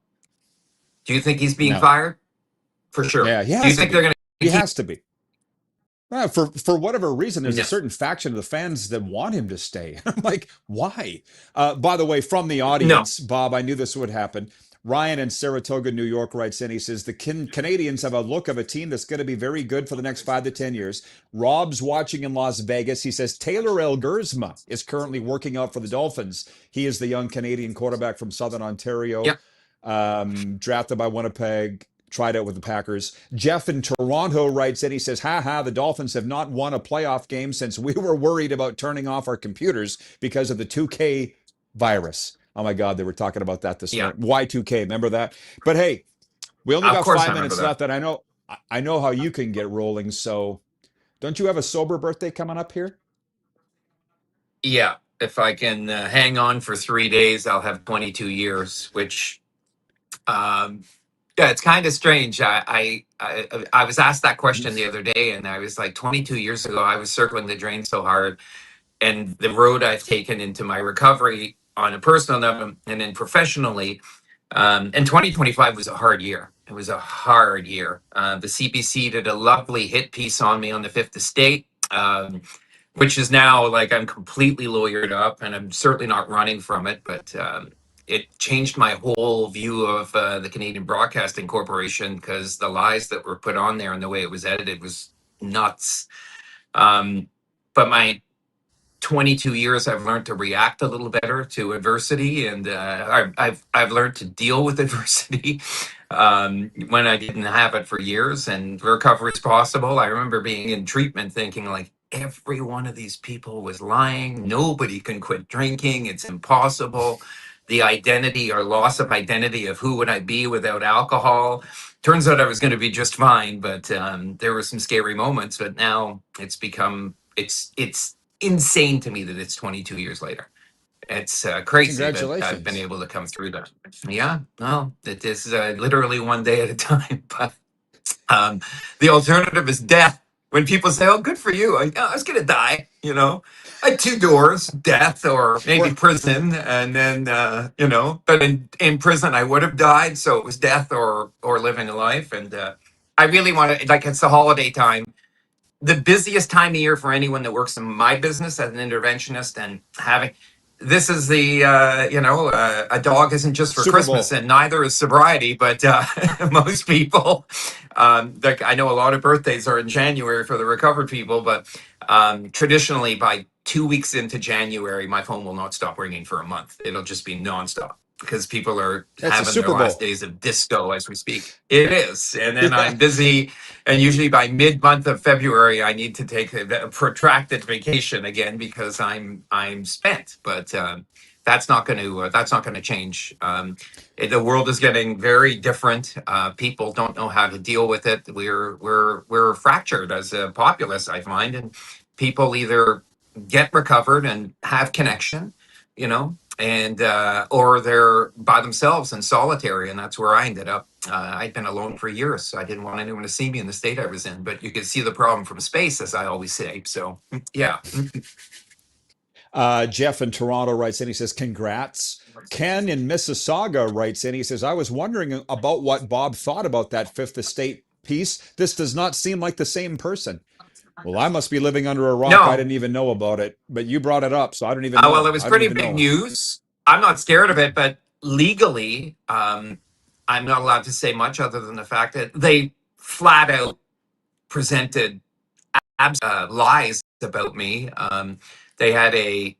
Do you think he's being fired? For sure. Yeah, do you think they're going to? He has to be. For whatever reason, there's a certain faction of the fans that want him to stay. I'm like, why? By the way, from the audience, Bob, I knew this would happen. Ryan in Saratoga, New York writes in, he says, the Canadians have a look of a team that's going to be very good for the next 5 to 10 years. Rob's watching in Las Vegas. He says, Taylor Elgersma is currently working out for the Dolphins. He is the young Canadian quarterback from Southern Ontario, drafted by Winnipeg, tried out with the Packers. Jeff in Toronto writes in, he says, the Dolphins have not won a playoff game since we were worried about turning off our computers because of the 2K virus. Oh my God, they were talking about that this morning. Y2K, remember that? But hey, we only got 5 minutes left, and I know how you can get rolling. So, Don't you have a sober birthday coming up here? Yeah, if I can hang on for 3 days, I'll have 22 years, which yeah, it's kind of strange. I was asked that question the other day, and I was like, 22 years ago, I was circling the drain so hard, and the road I've taken into my recovery on a personal level and then professionally. And 2025 was a hard year. It was a hard year. The CBC did a lovely hit piece on me on the Fifth Estate, which is now like I'm completely lawyered up, and I'm certainly not running from it. But it changed my whole view of the Canadian Broadcasting Corporation, because the lies that were put on there and the way it was edited was nuts. But my 22 years, I've learned to react a little better to adversity, and I've learned to deal with adversity when I didn't have it for years. And recovery is possible. I remember being in treatment thinking like, every one of these people was lying. Nobody can quit drinking. It's impossible. The identity or loss of identity of who would I be without alcohol. Turns out I was going to be just fine, but there were some scary moments. But now it's become it's insane to me that it's 22 years later. It's crazy that I've been able to come through that. Yeah, well, it is literally one day at a time. But the alternative is death. When people say, "Oh, good for you," I was going to die. I had two doors: death or maybe prison. And then but in prison I would have died. So it was death or living a life. And I really want to, like, it's the holiday time. The busiest time of year for anyone that works in my business as an interventionist, and this is the a dog isn't just for Super Christmas, Bowl. and neither is sobriety. But most people, like, I know a lot of birthdays are in January for the recovered people, but traditionally by 2 weeks into January, my phone will not stop ringing for a month. It'll just be nonstop, because people are having their last days of disco as we speak. It is. And then I'm busy. And usually by mid-month of February, I need to take a protracted vacation again, because I'm spent. But that's not going to change. The world is getting very different. People don't know how to deal with it. We're fractured as a populace, I find, and people either get recovered and have connection, and or they're by themselves and solitary, and that's where I ended up. I'd been alone for years, so I didn't want anyone to see me in the state I was in. But you could see the problem from space, as I always say. So yeah. Jeff in Toronto writes in. He says, "Congrats." Ken in Mississauga writes in. He says, "I was wondering about what Bob thought about that Fifth Estate piece. This does not seem like the same person." Well, I must be living under a rock. No. I didn't even know about it, but you brought it up, so I don't even know. Well, it was pretty big news. I'm not scared of it, but legally, I'm not allowed to say much other than the fact that they flat out presented lies about me. They had a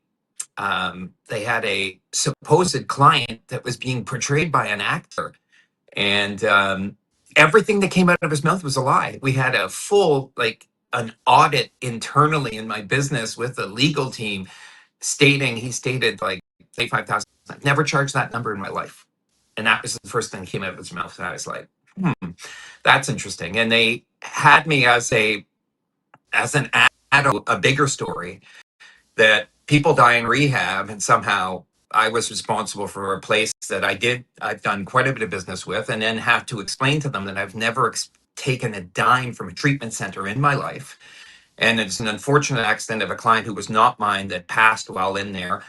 supposed client that was being portrayed by an actor, and everything that came out of his mouth was a lie. We had a full, an audit internally in my business with the legal team he stated like $35,000. I've never charged that number in my life. And that was the first thing that came out of his mouth. And I was like, that's interesting. And they had me as an adult, a bigger story, that people die in rehab, and somehow I was responsible for a place that I've done quite a bit of business with, and then have to explain to them that I've never taken a dime from a treatment center in my life. And it's an unfortunate accident of a client who was not mine that passed while in there.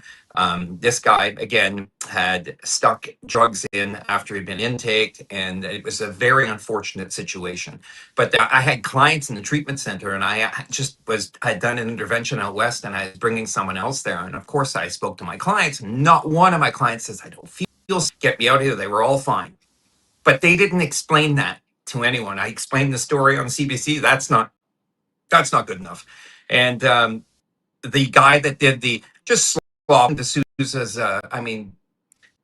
This guy, again, had stuck drugs in after he'd been intaked, and it was a very unfortunate situation. But I had clients in the treatment center, and I'd done an intervention out west, and I was bringing someone else there. And of course, I spoke to my clients. Not one of my clients says, "I don't feel, get me out of here." They were all fine. But they didn't explain that to anyone. I explained the story on CBC. That's not good enough. And the guy that did just slopped to Sousa's,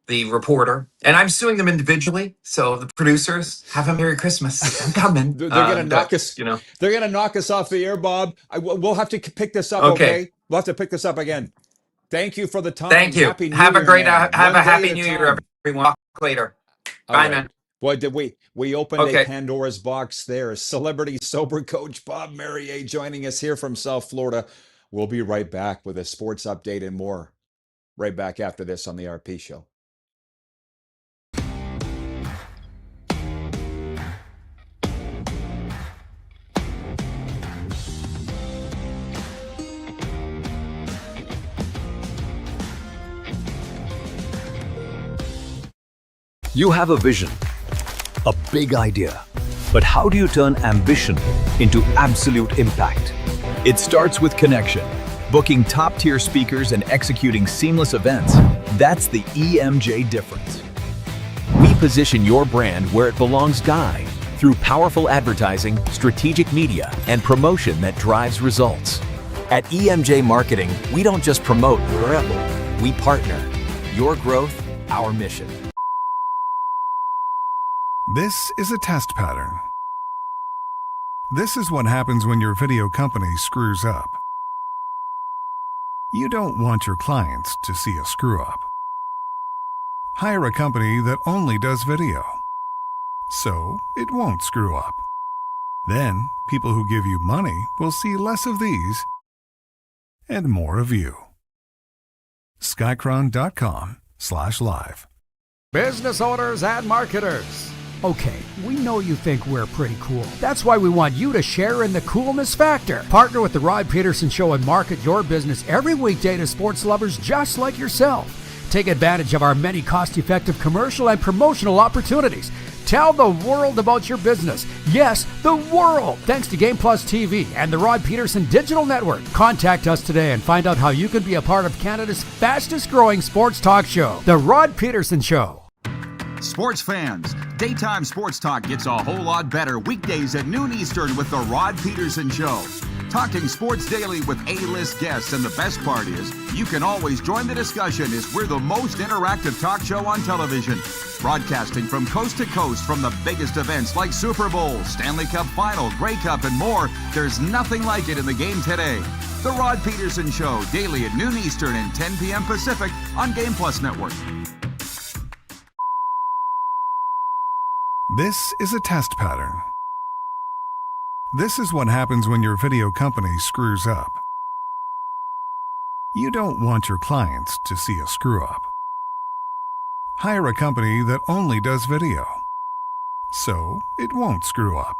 the reporter, and I'm suing them individually. So the producers, have a Merry Christmas. I'm coming. They're going to knock us. They're going to knock us off the air, Bob. We'll have to pick this up. Okay. We'll have to pick this up again. Thank you for the time. Thank you. Happy New have Year, a great, man. have One a happy day at New a Year, time. everyone. Talk later. All Bye, right. man. Boy, did we opened a Okay. Pandora's box there. Celebrity sober coach Bob Merrier joining us here from South Florida. We'll be right back with a sports update and more. Right back after this on the RP Show. You have a vision, a big idea. But how do you turn ambition into absolute impact? It starts with connection. Booking top-tier speakers and executing seamless events. That's the EMJ difference. We position your brand where it belongs Guy through powerful advertising, strategic media, and promotion that drives results. At EMJ Marketing, we don't just promote, we partner. Your growth, our mission. This is a test pattern. This is what happens when your video company screws up. You don't want your clients to see a screw-up. Hire a company that only does video, so it won't screw up. Then, people who give you money will see less of these and more of you. Skycron.com/live. Business owners and marketers. Okay, we know you think we're pretty cool. That's why we want you to share in the coolness factor. Partner with the Rod Pedersen Show and market your business every weekday to sports lovers just like yourself. Take advantage of our many cost-effective commercial and promotional opportunities. Tell the world about your business. Yes, the world! Thanks to Game Plus TV and the Rod Pedersen Digital Network. Contact us today and find out how you can be a part of Canada's fastest-growing sports talk show, The Rod Pedersen Show. Sports fans, daytime sports talk gets a whole lot better weekdays at noon Eastern with the Rod Pedersen Show. Talking sports daily with A-list guests, and the best part is, you can always join the discussion as we're the most interactive talk show on television. Broadcasting from coast to coast from the biggest events like Super Bowl, Stanley Cup Final, Grey Cup, and more. There's nothing like it in the game today. The Rod Pedersen Show, daily at noon Eastern and 10 p.m. Pacific on Game Plus Network. This is a test pattern. This is what happens when your video company screws up. You don't want your clients to see a screw-up. Hire a company that only does video, so it won't screw up.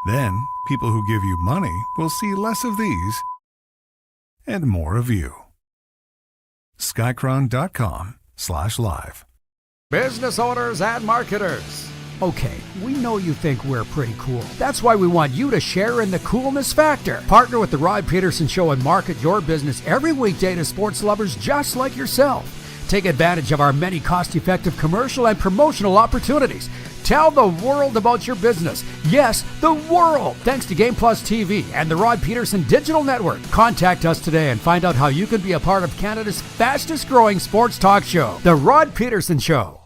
Then, people who give you money will see less of these and more of you. Skycron.com/live. Business owners and marketers. Okay, we know you think we're pretty cool. That's why we want you to share in the coolness factor. Partner with the Rod Pedersen Show and market your business every weekday to sports lovers just like yourself. Take advantage of our many cost-effective commercial and promotional opportunities. Tell the world about your business. Yes, the world! Thanks to Game Plus TV and the Rod Pedersen Digital Network. Contact us today and find out how you can be a part of Canada's fastest-growing sports talk show, The Rod Pedersen Show.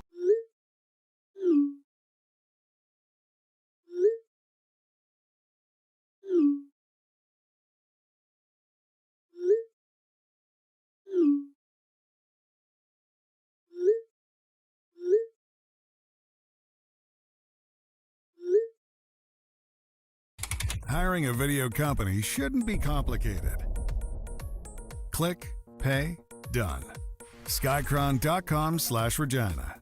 Hiring a video company shouldn't be complicated. Click, pay, done. Skycron.com/Regina.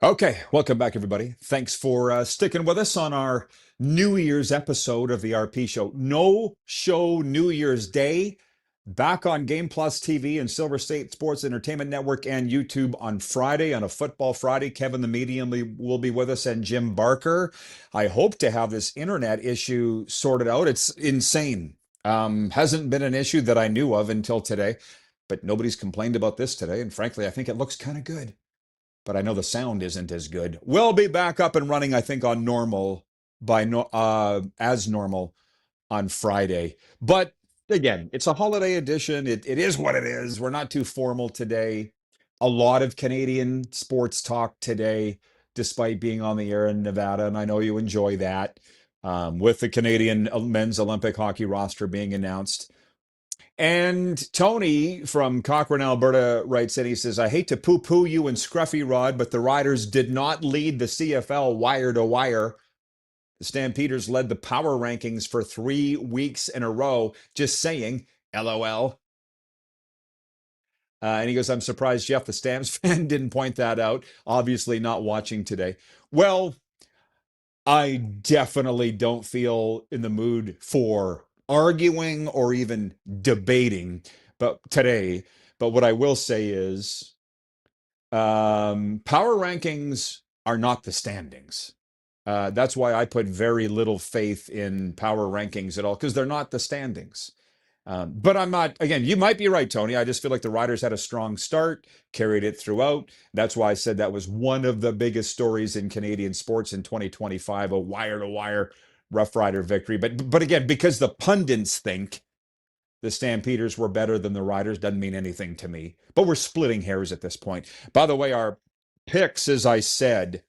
Okay, welcome back, everybody. Thanks for sticking with us on our New Year's episode of the RP Show. No show New Year's Day. Back on Game Plus TV and Silver State Sports Entertainment Network and YouTube on Friday, on a Football Friday. Kevin the Medium will be with us, and Jim Barker. I hope to have this internet issue sorted out. It's insane. Hasn't been an issue that I knew of until today, but nobody's complained about this today. And frankly, I think it looks kind of good, but I know the sound isn't as good. We'll be back up and running, I think, on normal as normal on Friday. But again, it's a holiday edition. It is what it is. We're not too formal today. A lot of Canadian sports talk today, despite being on the air in Nevada, and I know you enjoy that, with the Canadian men's Olympic hockey roster being announced. And Tony from Cochrane, Alberta writes in, he says, I hate to poo-poo you and Scruffy Rod, but the Riders did not lead the CFL wire to wire. The Stampeders led the power rankings for 3 weeks in a row. Just saying, LOL. And he goes, I'm surprised Jeff, the Stamps fan, didn't point that out. Obviously not watching today. Well, I definitely don't feel in the mood for arguing or even debating today. But what I will say is power rankings are not the standings. That's why I put very little faith in power rankings at all, because they're not the standings. But I'm not, again, you might be right, Tony. I just feel like the Riders had a strong start, carried it throughout. That's why I said that was one of the biggest stories in Canadian sports in 2025, a wire-to-wire Rough Rider victory. But again, because the pundits think the Stampeders were better than the Riders, doesn't mean anything to me. But we're splitting hairs at this point. By the way, our picks, as I said,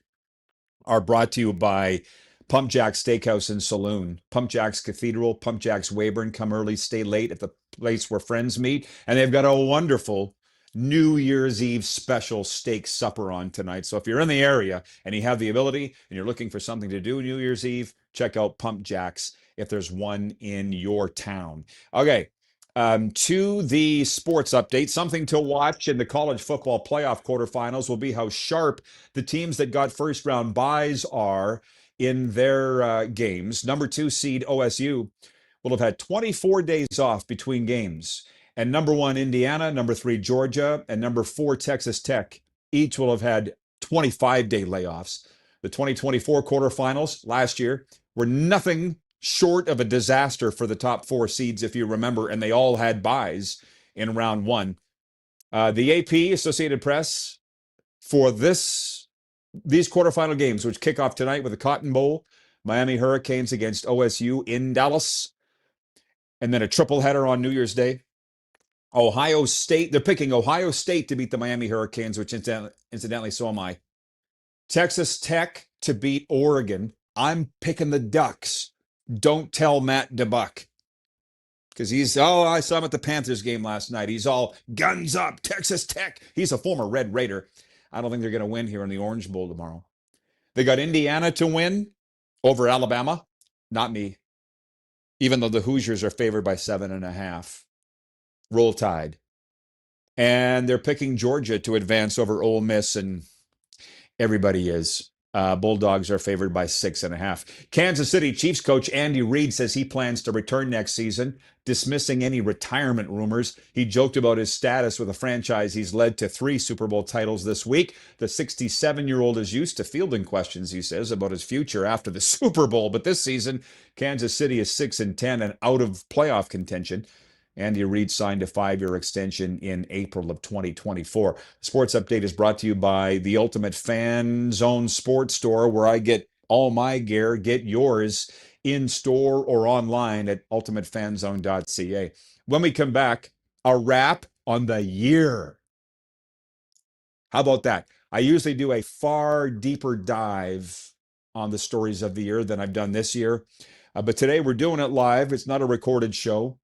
are brought to you by Pump Jack's Steakhouse and Saloon. Pump Jack's Cathedral, Pump Jack's Weyburn. Come early, stay late at the place where friends meet. And they've got a wonderful New Year's Eve special steak supper on tonight. So if you're in the area and you have the ability and you're looking for something to do New Year's Eve, check out Pump Jack's if there's one in your town. Okay. To the sports update, something to watch in the college football playoff quarterfinals will be how sharp the teams that got first round byes are in their games. Number 2 seed OSU will have had 24 days off between games. And number 1 Indiana, number 3 Georgia, and number 4 Texas Tech each will have had 25-day layoffs. The 2024 quarterfinals last year were nothing short of a disaster for the top 4 seeds, if you remember, and they all had byes in round 1. The AP, Associated Press, for these quarterfinal games, which kick off tonight with the Cotton Bowl, Miami Hurricanes against OSU in Dallas, and then a triple header on New Year's Day. Ohio State, they're picking Ohio State to beat the Miami Hurricanes, which incidentally, so am I. Texas Tech to beat Oregon. I'm picking the Ducks. Don't tell Matt DeBuck. Because I saw him at the Panthers game last night. He's all guns up, Texas Tech. He's a former Red Raider. I don't think they're going to win here in the Orange Bowl tomorrow. They got Indiana to win over Alabama. Not me. Even though the Hoosiers are favored by 7.5. Roll Tide. And they're picking Georgia to advance over Ole Miss, and everybody is. Bulldogs are favored by 6.5. Kansas City Chiefs coach Andy Reid says he plans to return next season, dismissing any retirement rumors. He joked about his status with a franchise he's led to 3 Super Bowl titles this week. The 67-year-old is used to fielding questions, he says, about his future after the Super Bowl. But this season, Kansas City is 6-10 and out of playoff contention. Andy Reid signed a 5-year extension in April of 2024. Sports Update is brought to you by the Ultimate Fan Zone Sports Store, where I get all my gear. Get yours in store or online at ultimatefanzone.ca. When we come back, a wrap on the year. How about that? I usually do a far deeper dive on the stories of the year than I've done this year. But today we're doing it live. It's not a recorded show.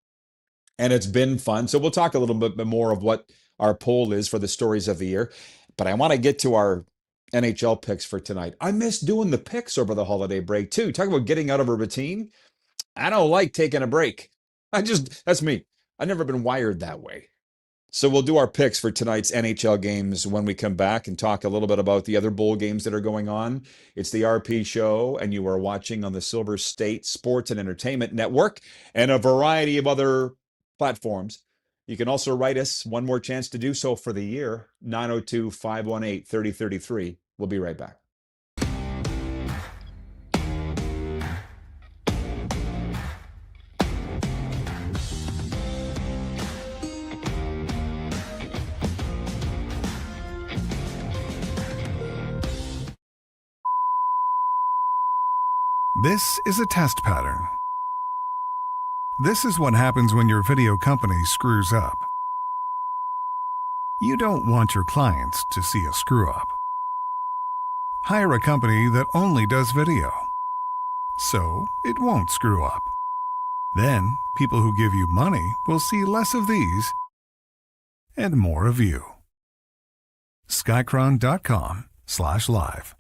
And it's been fun. So we'll talk a little bit more of what our poll is for the stories of the year. But I want to get to our NHL picks for tonight. I miss doing the picks over the holiday break too. Talk about getting out of a routine. I don't like taking a break. That's me. I've never been wired that way. So we'll do our picks for tonight's NHL games when we come back and talk a little bit about the other bowl games that are going on. It's the RP Show, and you are watching on the Silver State Sports and Entertainment Network and a variety of other platforms. You can also write us, one more chance to do so for the year, 902-518-3033. We'll be right back. This is a test pattern. This is what happens when your video company screws up. You don't want your clients to see a screw up. Hire a company that only does video, so it won't screw up. Then, people who give you money will see less of these and more of you. Skycron.com/live.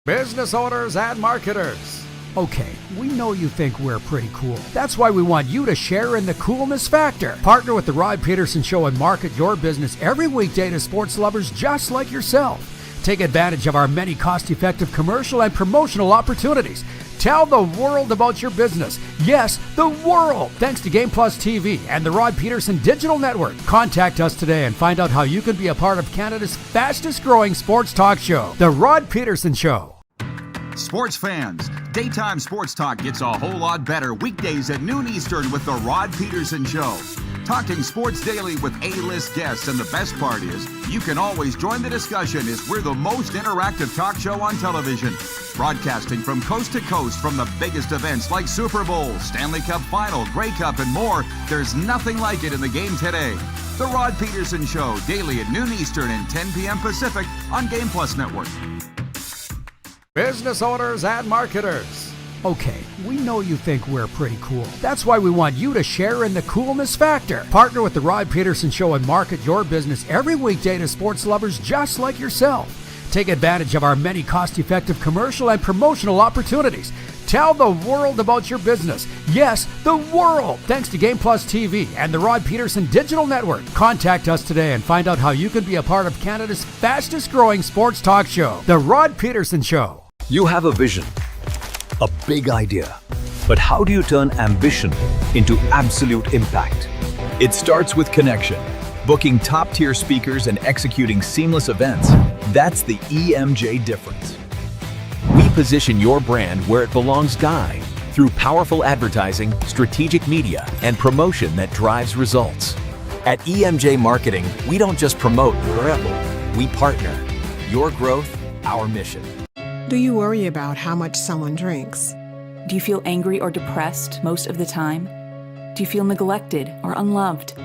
Business owners and marketers. Okay, we know you think we're pretty cool. That's why we want you to share in the coolness factor. Partner with the Rod Pedersen Show and market your business every weekday to sports lovers just like yourself. Take advantage of our many cost-effective commercial and promotional opportunities. Tell the world about your business. Yes, the world. Thanks to Game Plus TV and the Rod Pedersen Digital Network. Contact us today and find out how you can be a part of Canada's fastest-growing sports talk show, The Rod Pedersen Show. Sports fans, daytime sports talk gets a whole lot better weekdays at noon Eastern with the Rod Pedersen Show. Talking sports daily with A-list guests, and the best part is, you can always join the discussion as we're the most interactive talk show on television. Broadcasting from coast to coast from the biggest events like Super Bowl, Stanley Cup Final, Grey Cup, and more. There's nothing like it in the game today. The Rod Pedersen Show, daily at noon Eastern and 10 p.m. Pacific on Game Plus Network. Business owners and marketers. Okay, we know you think we're pretty cool. That's why we want you to share in the coolness factor. Partner with the Rod Pedersen Show and market your business every weekday to sports lovers just like yourself. Take advantage of our many cost-effective commercial and promotional opportunities. Tell the world about your business. Yes, the world. Thanks to Game Plus TV and the Rod Pedersen Digital Network. Contact us today and find out how you can be a part of Canada's fastest-growing sports talk show, The Rod Pedersen Show. You have a vision, a big idea. But how do you turn ambition into absolute impact? It starts with connection. Booking top-tier speakers and executing seamless events. That's the EMJ difference. We position your brand where it belongs, Guy, through powerful advertising, strategic media, and promotion that drives results. At EMJ Marketing, we don't just promote, we partner. Your growth, our mission. Do you worry about how much someone drinks? Do you feel angry or depressed most of the time? Do you feel neglected or unloved?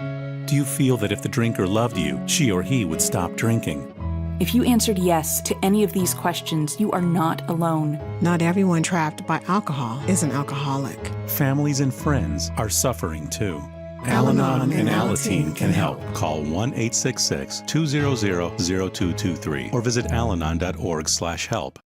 Do you feel that if the drinker loved you, she or he would stop drinking? If you answered yes to any of these questions, you are not alone. Not everyone trapped by alcohol is an alcoholic. Families and friends are suffering too. Al-Anon and Alateen can help. Call 1-866-200-0223 or visit alanon.org/help.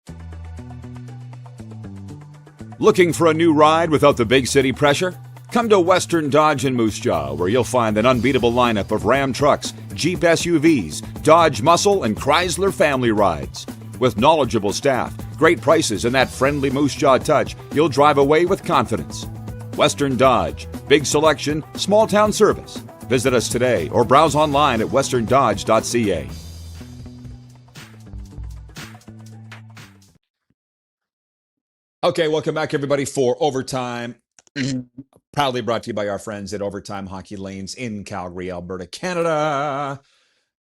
Looking for a new ride without the big city pressure? Come to Western Dodge in Moose Jaw, where you'll find an unbeatable lineup of Ram trucks, Jeep SUVs, Dodge Muscle, and Chrysler family rides. With knowledgeable staff, great prices, and that friendly Moose Jaw touch, you'll drive away with confidence. Western Dodge, big selection, small town service. Visit us today or browse online at westerndodge.ca. Okay, welcome back, everybody, for Overtime. Proudly brought to you by our friends at Overtime Hockey Lanes in Calgary, Alberta, Canada.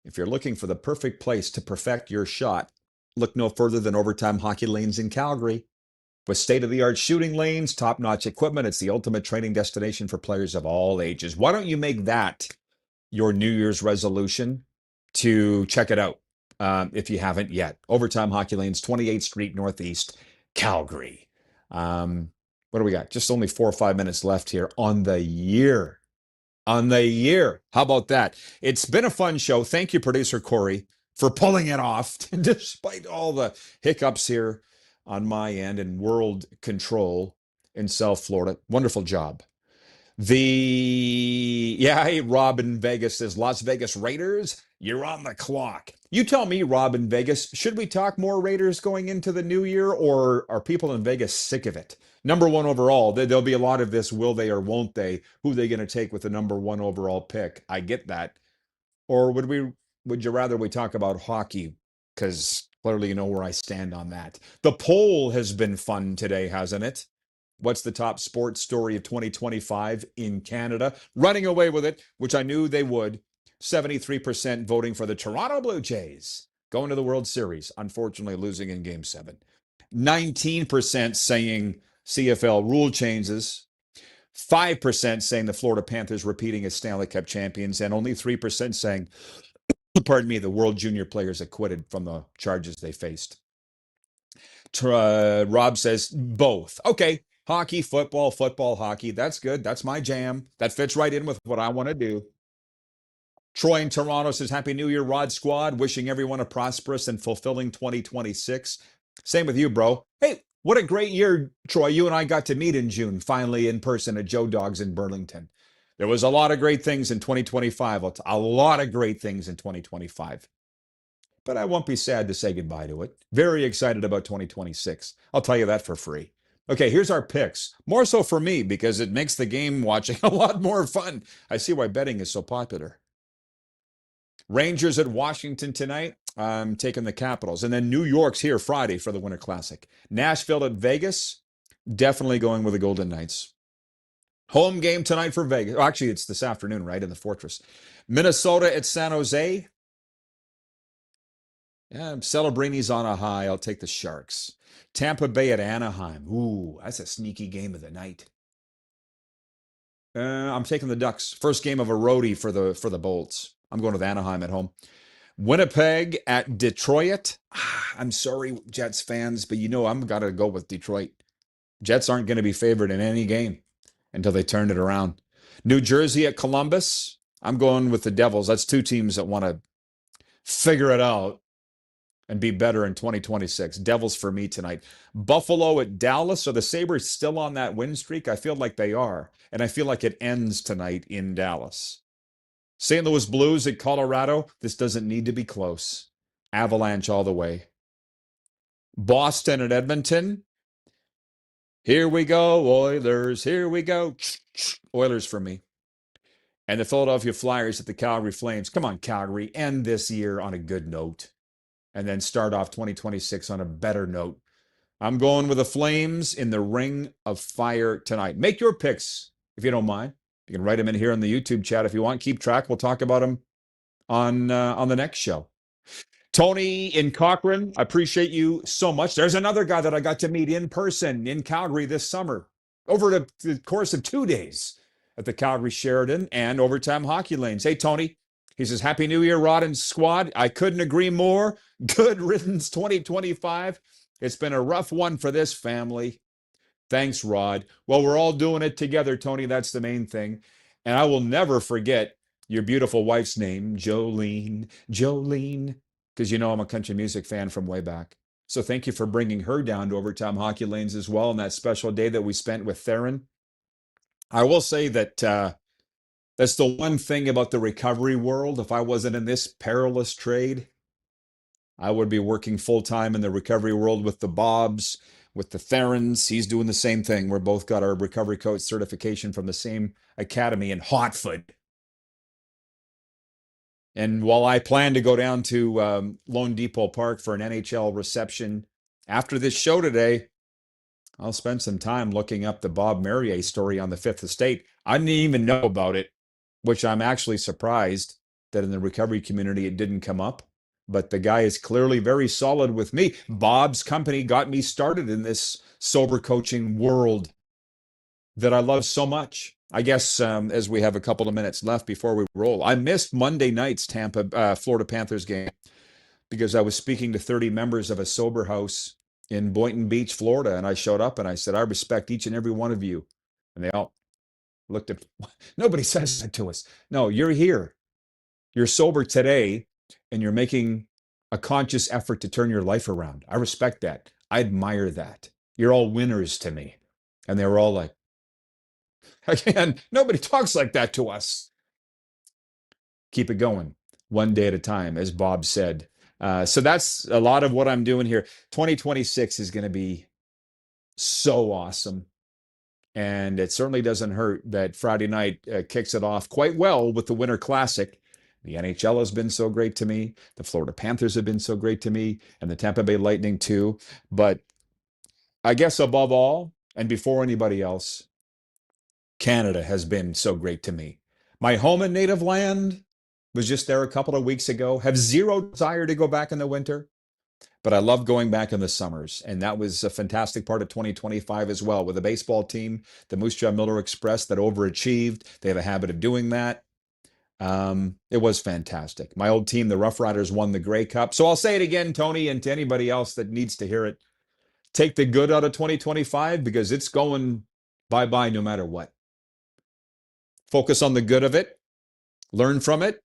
If you're looking for the perfect place to perfect your shot, look no further than Overtime Hockey Lanes in Calgary. With state-of-the-art shooting lanes, top-notch equipment, it's the ultimate training destination for players of all ages. Why don't you make that your New Year's resolution to check it out if you haven't yet? Overtime Hockey Lanes, 28th Street Northeast, Calgary. What do we got? Just only 4 or 5 minutes left here on the year. On the year. How about that? It's been a fun show. Thank you, producer Corey, for pulling it off despite all the hiccups here on my end and world control in South Florida. Wonderful job. Hey, Rob in Vegas says, Las Vegas Raiders, you're on the clock. You tell me, Rob in Vegas, should we talk more Raiders going into the new year, or are people in Vegas sick of it? Number one overall, there'll be a lot of this, will they or won't they? Who are they going to take with the number one overall pick? I get that. Or would you rather we talk about hockey? Because clearly you know where I stand on that. The poll has been fun today, hasn't it? What's the top sports story of 2025 in Canada? Running away with it, which I knew they would. 73% voting for the Toronto Blue Jays going to the World Series, unfortunately losing in Game 7. 19% saying CFL rule changes. 5% saying the Florida Panthers repeating as Stanley Cup champions, and only 3% saying, pardon me, the World Junior players acquitted from the charges they faced. Rob says both. Okay, Hockey, football, hockey. That's good. That's my jam. That fits right in with what I want to do. Troy in Toronto says, Happy New Year, Rod Squad. Wishing everyone a prosperous and fulfilling 2026. Same with you, bro. Hey, what a great year, Troy. You and I got to meet in June, finally in person at Joe Dogs in Burlington. There was a lot of great things in 2025. A lot of great things in 2025. But I won't be sad to say goodbye to it. Very excited about 2026. I'll tell you that for free. Okay, here's our picks. More so for me because it makes the game watching a lot more fun. I see why betting is so popular. Rangers at Washington tonight. I'm taking the Capitals. And then New York's here Friday for the Winter Classic. Nashville at Vegas. Definitely going with the Golden Knights. Home game tonight for Vegas. Oh, actually, it's this afternoon, right, in the Fortress. Minnesota at San Jose. Yeah, Celebrini's on a high. I'll take the Sharks. Tampa Bay at Anaheim. Ooh, that's a sneaky game of the night. I'm taking the Ducks. First game of a roadie for the Bolts. I'm going with Anaheim at home. Winnipeg at Detroit. I'm sorry, Jets fans, but I'm got to go with Detroit. Jets aren't going to be favored in any game until they turn it around. New Jersey at Columbus. I'm going with the Devils. That's two teams that want to figure it out and be better in 2026. Devils for me tonight. Buffalo at Dallas. Are the Sabres still on that win streak? I feel like they are. And I feel like it ends tonight in Dallas. St. Louis Blues at Colorado. This doesn't need to be close. Avalanche all the way. Boston at Edmonton. Here we go, Oilers. Here we go. Oilers for me. And the Philadelphia Flyers at the Calgary Flames. Come on, Calgary. End this year on a good note. And then start off 2026 on a better note. I'm going with the Flames in the Ring of Fire tonight. Make your picks, if you don't mind. You can write them in here on the YouTube chat if you want. Keep track. We'll talk about them on the next show. Tony in Cochrane, I appreciate you so much. There's another guy that I got to meet in person in Calgary this summer over the course of 2 days at the Calgary Sheridan and Overtime Hockey Lanes. Hey, Tony. He says, Happy New Year, Rod and Squad. I couldn't agree more. Good riddance 2025. It's been a rough one for this family. Thanks, Rod. Well, we're all doing it together, Tony. That's the main thing. And I will never forget your beautiful wife's name, Jolene. Jolene. Because I'm a country music fan from way back. So thank you for bringing her down to Overtime Hockey Lanes as well on that special day that we spent with Theron. I will say that that's the one thing about the recovery world. If I wasn't in this perilous trade, I would be working full-time in the recovery world with the Bobs, with the Therons. He's doing the same thing. We're both got our recovery coach certification from the same academy in Hotfoot. And while I plan to go down to Lone Depot Park for an NHL reception after this show today, I'll spend some time looking up the Bob Merrier story on the Fifth Estate. I didn't even know about it, which I'm actually surprised that in the recovery community it didn't come up. But the guy is clearly very solid with me. Bob's company got me started in this sober coaching world that I love so much. I guess as we have a couple of minutes left before we roll, I missed Monday night's Florida Panthers game because I was speaking to 30 members of a sober house in Boynton Beach, Florida. And I showed up and I said, I respect each and every one of you. And they all looked at, nobody says that to us. No, you're here. You're sober today and you're making a conscious effort to turn your life around. I respect that. I admire that. You're all winners to me. And they were all like, again, nobody talks like that to us. Keep it going, one day at a time, as Bob said. So that's a lot of what I'm doing here. 2026 is going to be so awesome. And it certainly doesn't hurt that Friday night kicks it off quite well with the Winter Classic. The NHL has been so great to me. The Florida Panthers have been so great to me. And the Tampa Bay Lightning too. But I guess above all, and before anybody else, Canada has been so great to me. My home and native land was just there a couple of weeks ago. Have zero desire to go back in the winter, but I love going back in the summers. And that was a fantastic part of 2025 as well with the baseball team, the Moose Jaw Miller Express that overachieved. They have a habit of doing that. It was fantastic. My old team, the Rough Riders, won the Grey Cup. So I'll say it again, Tony, and to anybody else that needs to hear it. take the good out of 2025 because it's going bye-bye no matter what. Focus on the good of it. Learn from it.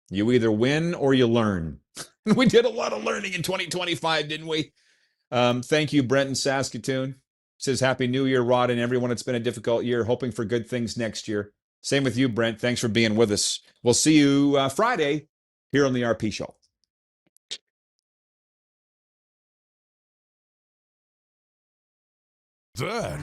You either win or you learn. We did a lot of learning in 2025, didn't we? Thank you, Brent in Saskatoon. Says, Happy New Year, Rod, and everyone. It's been a difficult year. Hoping for good things next year. Same with you, Brent. Thanks for being with us. We'll see you Friday here on the RP Show. That